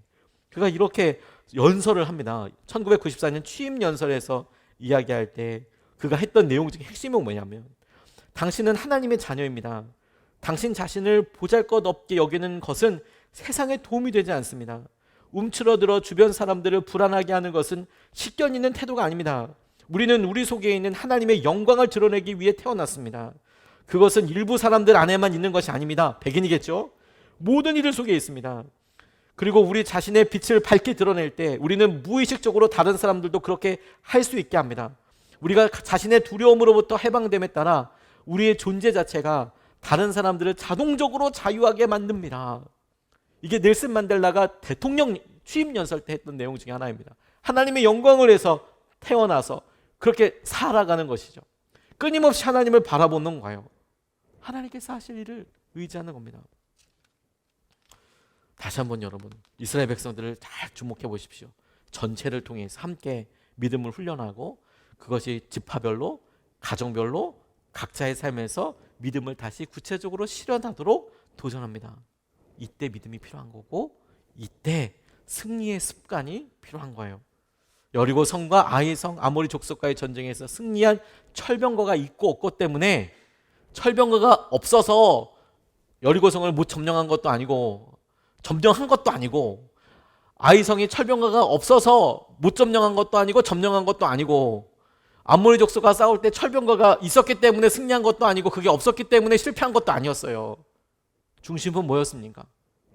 그가 이렇게 연설을 합니다. 1994년 취임 연설에서 이야기할 때 그가 했던 내용 중에 핵심은 뭐냐면, 당신은 하나님의 자녀입니다. 당신 자신을 보잘것없게 여기는 것은 세상에 도움이 되지 않습니다. 움츠러들어 주변 사람들을 불안하게 하는 것은 식견 있는 태도가 아닙니다. 우리는 우리 속에 있는 하나님의 영광을 드러내기 위해 태어났습니다. 그것은 일부 사람들 안에만 있는 것이 아닙니다. 백인이겠죠? 모든 이들 속에 있습니다. 그리고 우리 자신의 빛을 밝게 드러낼 때 우리는 무의식적으로 다른 사람들도 그렇게 할 수 있게 합니다. 우리가 자신의 두려움으로부터 해방됨에 따라 우리의 존재 자체가 다른 사람들을 자동적으로 자유하게 만듭니다. 이게 넬슨 만델라가 대통령 취임 연설 때 했던 내용 중에 하나입니다. 하나님의 영광을 위해서 태어나서 그렇게 살아가는 것이죠. 끊임없이 하나님을 바라보는 거예요. 하나님께서 하실 일을 의지하는 겁니다. 다시 한번 여러분, 이스라엘 백성들을 잘 주목해 보십시오. 전체를 통해서 함께 믿음을 훈련하고 그것이 지파별로, 가정별로 각자의 삶에서 믿음을 다시 구체적으로 실현하도록 도전합니다. 이때 믿음이 필요한 거고, 이때 승리의 습관이 필요한 거예요. 여리고 성과 아이성 아모리 족속과의 전쟁에서 승리한 철병거가 있고 없고 때문에, 철병거가 없어서 여리고 성을 못 점령한 것도 아니고 점령한 것도 아니고, 아이성이 철병거가 없어서 못 점령한 것도 아니고 점령한 것도 아니고, 아모리 족속과 싸울 때 철병거가 있었기 때문에 승리한 것도 아니고 그게 없었기 때문에 실패한 것도 아니었어요. 중심은 뭐였습니까?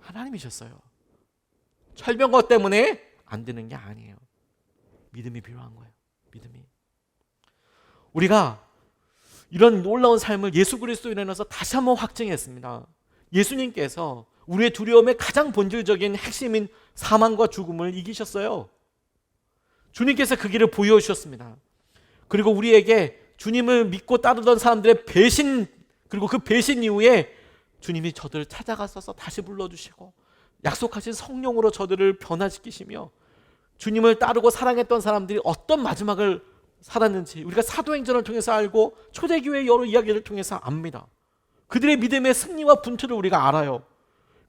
하나님이셨어요. 철병거 때문에 안 되는 게 아니에요. 믿음이 필요한 거예요. 믿음이. 우리가 이런 놀라운 삶을 예수 그리스도로 인해서 다시 한번 확증했습니다. 예수님께서 우리의 두려움의 가장 본질적인 핵심인 사망과 죽음을 이기셨어요. 주님께서 그 길을 보여주셨습니다. 그리고 우리에게 주님을 믿고 따르던 사람들의 배신, 그리고 그 배신 이후에 주님이 저들을 찾아가셔서 다시 불러주시고 약속하신 성령으로 저들을 변화시키시며, 주님을 따르고 사랑했던 사람들이 어떤 마지막을 살았는지 우리가 사도행전을 통해서 알고 초대교회의 여러 이야기를 통해서 압니다. 그들의 믿음의 승리와 분투를 우리가 알아요.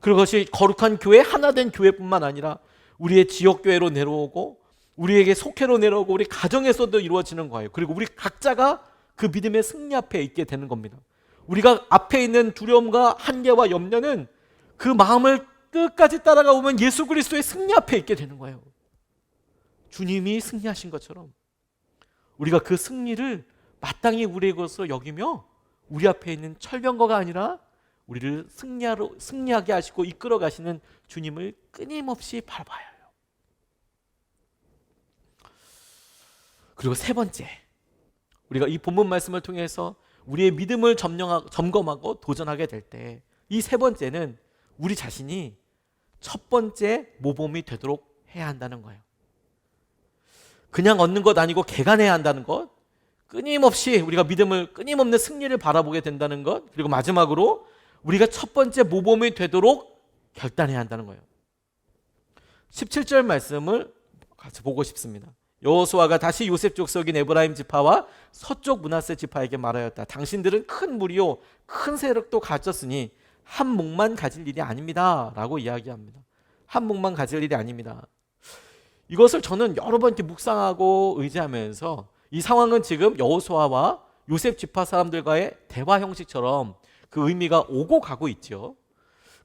그것이 거룩한 교회, 하나된 교회뿐만 아니라 우리의 지역교회로 내려오고 우리에게 속회로 내려오고 우리 가정에서도 이루어지는 거예요. 그리고 우리 각자가 그 믿음의 승리 앞에 있게 되는 겁니다. 우리가 앞에 있는 두려움과 한계와 염려는 그 마음을 끝까지 따라가 보면 예수 그리스도의 승리 앞에 있게 되는 거예요. 주님이 승리하신 것처럼 우리가 그 승리를 마땅히 우리의 것으로 여기며 우리 앞에 있는 철병거가 아니라 우리를 승리하게 하시고 이끌어 가시는 주님을 끊임없이 밟아야 해요. 그리고 세 번째, 우리가 이 본문 말씀을 통해서 우리의 믿음을 점검하고 도전하게 될 때, 이 세 번째는 우리 자신이 첫 번째 모범이 되도록 해야 한다는 거예요. 그냥 얻는 것 아니고 개간해야 한다는 것, 끊임없이 우리가 믿음을 끊임없는 승리를 바라보게 된다는 것, 그리고 마지막으로 우리가 첫 번째 모범이 되도록 결단해야 한다는 거예요. 17절 말씀을 같이 보고 싶습니다. 여호수아가 다시 요셉 족속인 에브라임 지파와 서쪽 므낫세 지파에게 말하였다. 당신들은 큰 무리요 큰 세력도 가졌으니 한 목만 가질 일이 아닙니다 라고 이야기합니다. 한 목만 가질 일이 아닙니다. 이것을 저는 여러 번 이렇게 묵상하고 의지하면서, 이 상황은 지금 여호수아와 요셉 지파 사람들과의 대화 형식처럼 그 의미가 오고 가고 있죠.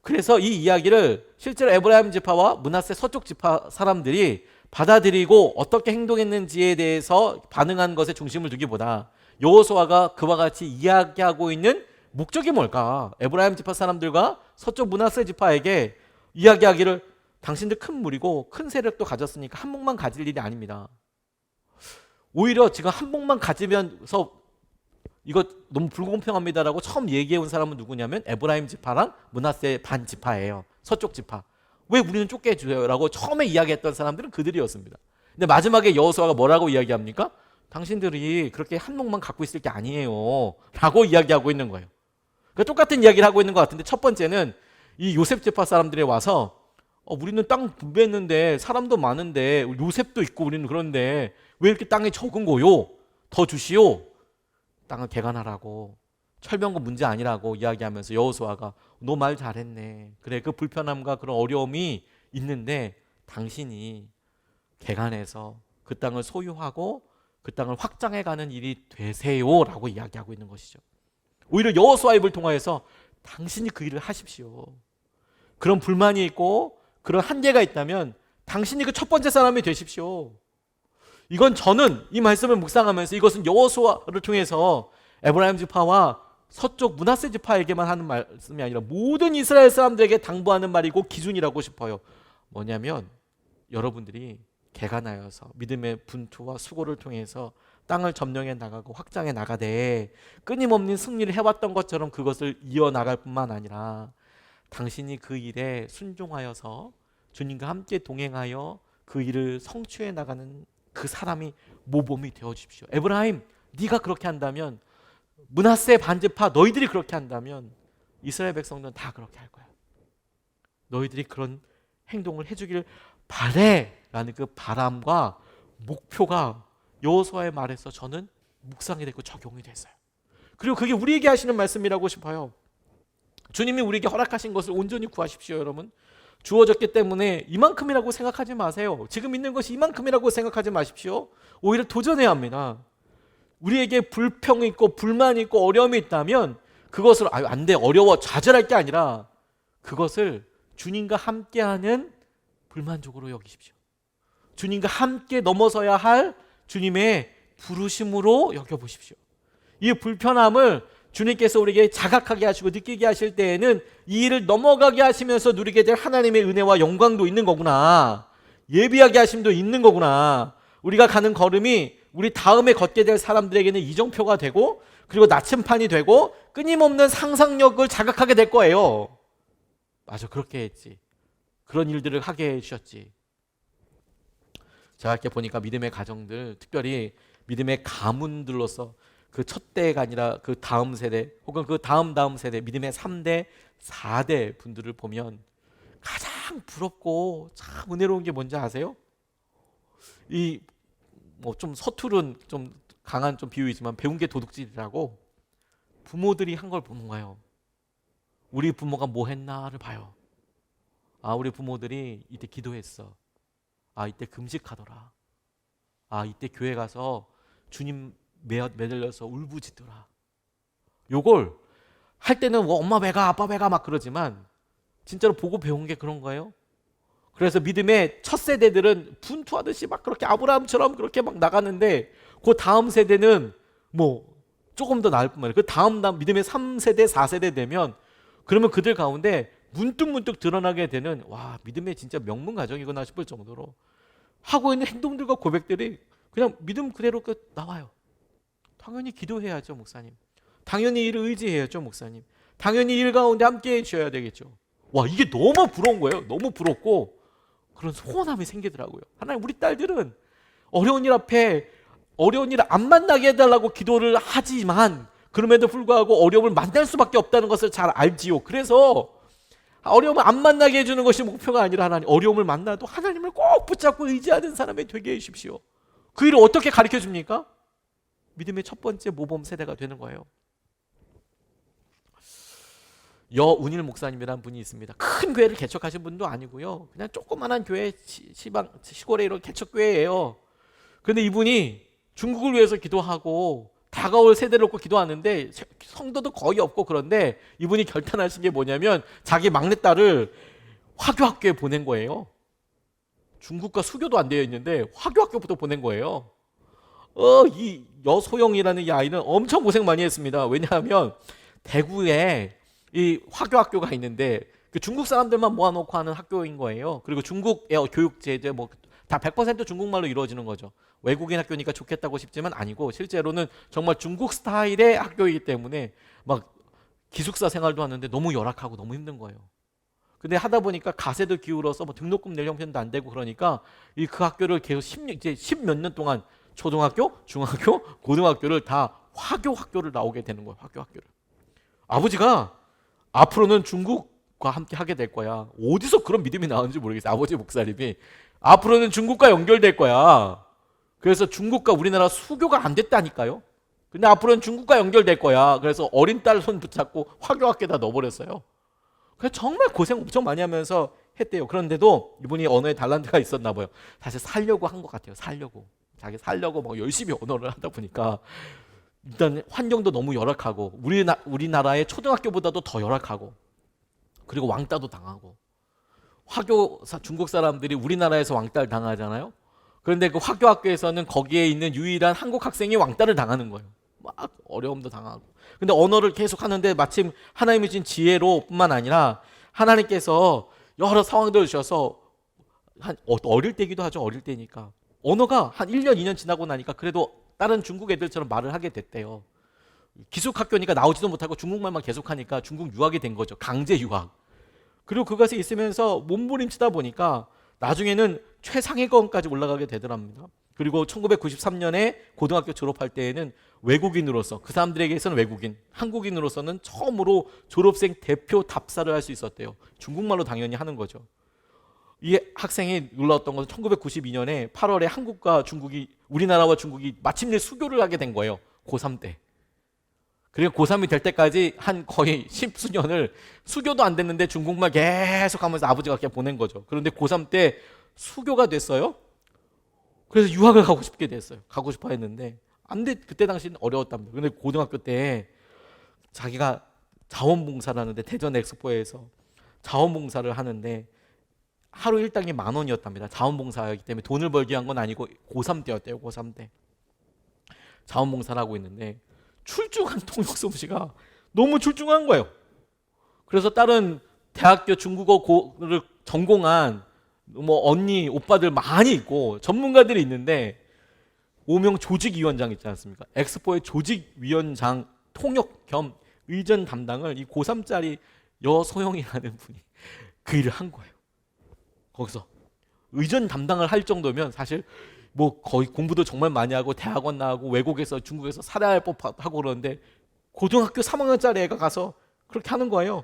그래서 이 이야기를 실제로 에브라임 지파와 므낫세 서쪽 지파 사람들이 받아들이고 어떻게 행동했는지에 대해서 반응한 것에 중심을 두기보다 여호수아가 그와 같이 이야기하고 있는 목적이 뭘까? 에브라임 지파 사람들과 서쪽 므낫세 지파에게 이야기하기를, 당신들 큰 무리고 큰 세력도 가졌으니까 한 목만 가질 일이 아닙니다. 오히려 지금 한 목만 가지면서 이거 너무 불공평합니다라고 처음 얘기해온 사람은 누구냐면 에브라임 지파랑 므낫세 반 지파예요. 서쪽 지파. 왜 우리는 쫓게 해줘요? 라고 처음에 이야기했던 사람들은 그들이었습니다. 근데 마지막에 여호수아가 뭐라고 이야기합니까? 당신들이 그렇게 한몫만 갖고 있을 게 아니에요 라고 이야기하고 있는 거예요. 그러니까 똑같은 이야기를 하고 있는 것 같은데, 첫 번째는 이 요셉 지파 사람들이 와서 우리는 땅 분배했는데 사람도 많은데 요셉도 있고 우리는 그런데 왜 이렇게 땅이 적은 거요? 더 주시오. 땅을 개간하라고, 철병거 문제 아니라고 이야기하면서 여호수아가 너 말 잘했네. 그래, 그 불편함과 그런 어려움이 있는데 당신이 개간해서 그 땅을 소유하고 그 땅을 확장해가는 일이 되세요라고 이야기하고 있는 것이죠. 오히려 여호수아의 입을 통하여서 당신이 그 일을 하십시오. 그런 불만이 있고 그런 한계가 있다면 당신이 그 첫 번째 사람이 되십시오. 이건 저는 이 말씀을 묵상하면서 이것은 여호수아를 통해서 에브라임 지파와 서쪽 므낫세 지파에게만 하는 말씀이 아니라 모든 이스라엘 사람들에게 당부하는 말이고 기준이라고 싶어요. 뭐냐면 여러분들이 개간하여서 믿음의 분투와 수고를 통해서 땅을 점령해 나가고 확장해 나가되 끊임없는 승리를 해왔던 것처럼 그것을 이어나갈 뿐만 아니라 당신이 그 일에 순종하여서 주님과 함께 동행하여 그 일을 성취해 나가는 그 사람이 모범이 되어 주십시오. 에브라임, 네가 그렇게 한다면, 므낫세 반지파 너희들이 그렇게 한다면 이스라엘 백성들은 다 그렇게 할 거야. 너희들이 그런 행동을 해주길 바래 라는 그 바람과 목표가 여호수아의 말에서 저는 묵상이 되고 적용이 됐어요. 그리고 그게 우리에게 하시는 말씀이라고 싶어요. 주님이 우리에게 허락하신 것을 온전히 구하십시오. 여러분, 주어졌기 때문에 이만큼이라고 생각하지 마세요. 지금 있는 것이 이만큼이라고 생각하지 마십시오. 오히려 도전해야 합니다. 우리에게 불평이 있고 불만이 있고 어려움이 있다면 그것을 안 돼, 어려워, 좌절할 게 아니라 그것을 주님과 함께하는 불만족으로 여기십시오. 주님과 함께 넘어서야 할 주님의 부르심으로 여겨보십시오. 이 불편함을 주님께서 우리에게 자각하게 하시고 느끼게 하실 때에는 이 일을 넘어가게 하시면서 누리게 될 하나님의 은혜와 영광도 있는 거구나. 예비하게 하심도 있는 거구나. 우리가 가는 걸음이 우리 다음에 걷게 될 사람들에게는 이정표가 되고 그리고 나침판이 되고 끊임없는 상상력을 자극하게 될 거예요. 맞아, 그렇게 했지. 그런 일들을 하게 해주셨지. 제가 이렇게 보니까 믿음의 가정들, 특별히 믿음의 가문들로서 그 첫 대가 아니라 그 다음 세대 혹은 그 다음 세대 믿음의 3대, 4대 분들을 보면 가장 부럽고 참 은혜로운 게 뭔지 아세요? 이 뭐 좀 서투른 좀 강한 좀 비유이지만 배운 게 도둑질이라고 부모들이 한 걸 보는 거예요. 우리 부모가 뭐 했나를 봐요. 우리 부모들이 이때 기도했어. 이때 금식하더라. 이때 교회 가서 주님 매달려서 울부짖더라. 요걸 할 때는 엄마 배가 아빠 배가 막 그러지만 진짜로 보고 배운 게 그런 거예요. 그래서 믿음의 첫 세대들은 분투하듯이 막 그렇게 아브라함처럼 그렇게 막 나가는데 그 다음 세대는 뭐 조금 더 나을 뿐만 아니라 그 다음 믿음의 3세대, 4세대 되면 그러면 그들 가운데 문득 드러나게 되는 믿음의 진짜 명문 가정이구나 싶을 정도로 하고 있는 행동들과 고백들이 그냥 믿음 그대로 나와요. 당연히 기도해야죠, 목사님. 당연히 이를 의지해야죠, 목사님. 당연히 일 가운데 함께 해주셔야 되겠죠. 이게 너무 부러운 거예요. 너무 부럽고 그런 소원함이 생기더라고요. 하나님, 우리 딸들은 어려운 일 앞에 어려운 일을 안 만나게 해달라고 기도를 하지만 그럼에도 불구하고 어려움을 만날 수밖에 없다는 것을 잘 알지요. 그래서 어려움을 안 만나게 해주는 것이 목표가 아니라 하나님, 어려움을 만나도 하나님을 꼭 붙잡고 의지하는 사람이 되게 해주십시오. 그 일을 어떻게 가르쳐 줍니까? 믿음의 첫 번째 모범 세대가 되는 거예요. 여운일 목사님이라는 분이 있습니다. 큰 교회를 개척하신 분도 아니고요. 그냥 조그만한 교회, 시골의 이런 개척교회예요. 그런데 이분이 중국을 위해서 기도하고 다가올 세대를 놓고 기도하는데 성도도 거의 없고, 그런데 이분이 결단하신 게 뭐냐면 자기 막내딸을 화교학교에 보낸 거예요. 중국과 수교도 안 되어 있는데 화교학교부터 보낸 거예요. 이 여소영이라는 이 아이는 엄청 고생 많이 했습니다. 왜냐하면 대구에 이 화교학교가 있는데 그 중국 사람들만 모아놓고 하는 학교인 거예요. 그리고 중국의 교육제 이제 뭐 다 100% 중국말로 이루어지는 거죠. 외국인 학교니까 좋겠다고 싶지만 아니고 실제로는 정말 중국 스타일의 학교이기 때문에 막 기숙사 생활도 하는데 너무 열악하고 너무 힘든 거예요. 근데 하다 보니까 가세도 기울어서 뭐 등록금 낼 형편도 안 되고 그러니까 이 그 학교를 계속 이제 10몇 년 동안 초등학교, 중학교, 고등학교를 다 화교 학교를 나오게 되는 거예요. 화교 학교를. 아버지가 앞으로는 중국과 함께 하게 될 거야. 어디서 그런 믿음이 나오는지 모르겠어요. 아버지 목사님이 앞으로는 중국과 연결될 거야. 그래서 중국과 우리나라 수교가 안 됐다니까요. 근데 앞으로는 중국과 연결될 거야. 그래서 어린 딸 손 붙잡고 화교 학교에다 넣어버렸어요. 그래서 정말 고생 엄청 많이 하면서 했대요. 그런데도 이분이 언어에 달란트가 있었나 봐요. 사실 살려고 한 것 같아요. 살려고. 자기 살려고 막 열심히 언어를 하다 보니까 일단 환경도 너무 열악하고 우리나라의 초등학교보다도 더 열악하고 그리고 왕따도 당하고 화교 중국 사람들이 우리나라에서 왕따를 당하잖아요. 그런데 그 화교 학교에서는 거기에 있는 유일한 한국 학생이 왕따를 당하는 거예요. 막 어려움도 당하고. 근데 언어를 계속 하는데 마침 하나님이 주신 지혜로 뿐만 아니라 하나님께서 여러 상황들을 주셔서 한 어릴 때기도 하죠. 어릴 때니까. 언어가 한 1년, 2년 지나고 나니까 그래도 다른 중국 애들처럼 말을 하게 됐대요. 기숙학교니까 나오지도 못하고 중국말만 계속하니까 중국 유학이 된 거죠. 강제 유학. 그리고 그것에 있으면서 몸부림치다 보니까 나중에는 최상위권까지 올라가게 되더랍니다. 그리고 1993년에 고등학교 졸업할 때에는 외국인으로서 그 사람들에게서는 외국인, 한국인으로서는 처음으로 졸업생 대표 답사를 할 수 있었대요. 중국말로 당연히 하는 거죠. 이 학생이 놀라웠던 것은 1992년에 8월에 한국과 중국이 우리나라와 중국이 마침내 수교를 하게 된 거예요. 고3 때. 그리고 고3이 될 때까지 한 거의 10수년을 수교도 안 됐는데 중국말 계속 하면서 아버지가 그냥 보낸 거죠. 그런데 고3 때 수교가 됐어요. 그래서 유학을 가고 싶게 됐어요. 가고 싶어 했는데 안 돼. 그때 당시는 어려웠답니다. 근데 고등학교 때 자기가 자원봉사를 하는데 대전 엑스포에서 자원봉사를 하는데 하루 일당이 10,000원이었답니다. 자원봉사였기 때문에 돈을 벌기 위한 건 아니고 고3 때였대요. 고3 때. 자원봉사를 하고 있는데 출중한 통역 솜씨가 너무 출중한 거예요. 그래서 다른 대학교 중국어를 전공한 뭐 언니, 오빠들 많이 있고 전문가들이 있는데 오명 조직위원장 있지 않습니까? 엑스포의 조직위원장 통역 겸 의전 담당을 이 고3짜리 여소영이라는 분이 그 일을 한 거예요. 거기서 의전 담당을 할 정도면 사실 뭐 거의 공부도 정말 많이 하고 대학원 나가고 외국에서 중국에서 살아야 할 법하고 그러는데 고등학교 3학년짜리 애가 가서 그렇게 하는 거예요.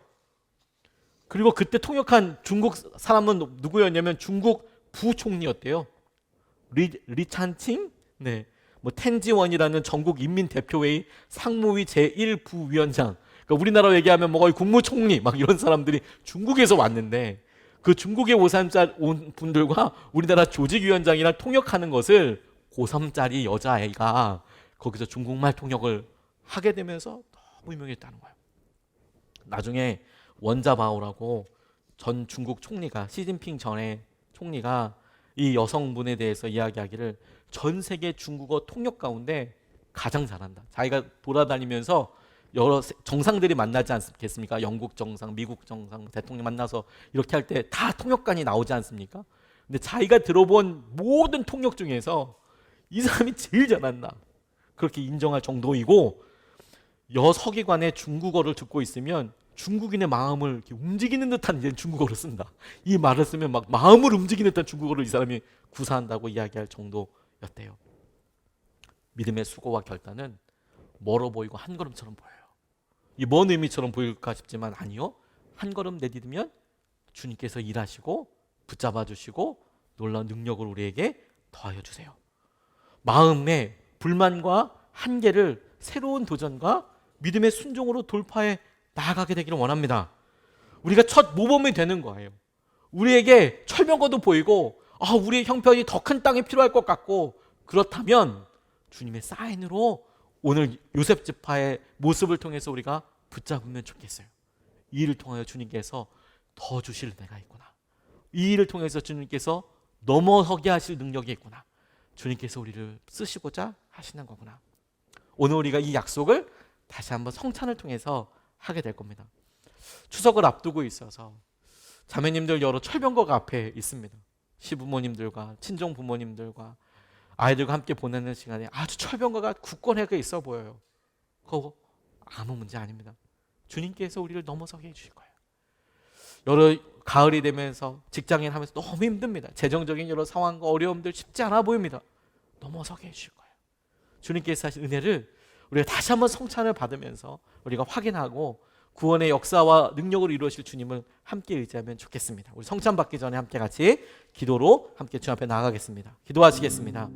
그리고 그때 통역한 중국 사람은 누구였냐면 중국 부총리였대요. 리찬칭? 네. 뭐 텐지원이라는 전국 인민대표회의 상무위 제1부위원장. 그러니까 우리나라로 얘기하면 뭐 거의 국무총리 막 이런 사람들이 중국에서 왔는데 그 중국의 고3짜리 온 분들과 우리나라 조직위원장이랑 통역하는 것을 고3짜리 여자아이가 거기서 중국말 통역을 하게 되면서 너무 유명했다는 거예요. 나중에 원자바오라고 전 중국 총리가 시진핑 전에 총리가 이 여성분에 대해서 이야기하기를 전 세계 중국어 통역 가운데 가장 잘한다. 자기가 돌아다니면서 여러 정상들이 만나지 않겠습니까? 영국 정상, 미국 정상, 대통령 만나서 이렇게 할 때 다 통역관이 나오지 않습니까? 근데 자기가 들어본 모든 통역 중에서 이 사람이 제일 잘한다. 그렇게 인정할 정도이고 여서기관의 중국어를 듣고 있으면 중국인의 마음을 이렇게 움직이는 듯한 이제 중국어를 쓴다. 이 말을 쓰면 막 마음을 움직이는 듯한 중국어를 이 사람이 구사한다고 이야기할 정도였대요. 믿음의 수고와 결단은 멀어 보이고 한 걸음처럼 보여요. 이 먼 의미처럼 보일까 싶지만 아니요. 한 걸음 내딛으면 주님께서 일하시고 붙잡아 주시고 놀라운 능력을 우리에게 더하여 주세요. 마음의 불만과 한계를 새로운 도전과 믿음의 순종으로 돌파해 나아가게 되기를 원합니다. 우리가 첫 모범이 되는 거예요. 우리에게 철병거도 보이고 우리의 형편이 더 큰 땅이 필요할 것 같고 그렇다면 주님의 사인으로 오늘 요셉 지파의 모습을 통해서 우리가 붙잡으면 좋겠어요. 이 일을 통하여 주님께서 더 주실 내가 있구나. 이 일을 통해서 주님께서 넘어서게 하실 능력이 있구나. 주님께서 우리를 쓰시고자 하시는 거구나. 오늘 우리가 이 약속을 다시 한번 성찬을 통해서 하게 될 겁니다. 추석을 앞두고 있어서 자매님들 여러 철병거가 앞에 있습니다. 시부모님들과 친정 부모님들과 아이들과 함께 보내는 시간에 아주 철병거가 굳건하게 있어 보여요. 그거 아무 문제 아닙니다. 주님께서 우리를 넘어서게 해주실 거예요. 여러 가을이 되면서 직장인 하면서 너무 힘듭니다. 재정적인 여러 상황과 어려움들 쉽지 않아 보입니다. 넘어서게 해주실 거예요. 주님께서 하신 은혜를 우리가 다시 한번 성찬을 받으면서 우리가 확인하고 구원의 역사와 능력을 이루실 주님을 함께 의지하면 좋겠습니다. 우리 성찬 받기 전에 함께 같이 기도로 함께 주 앞에 나아가겠습니다. 기도하시겠습니다.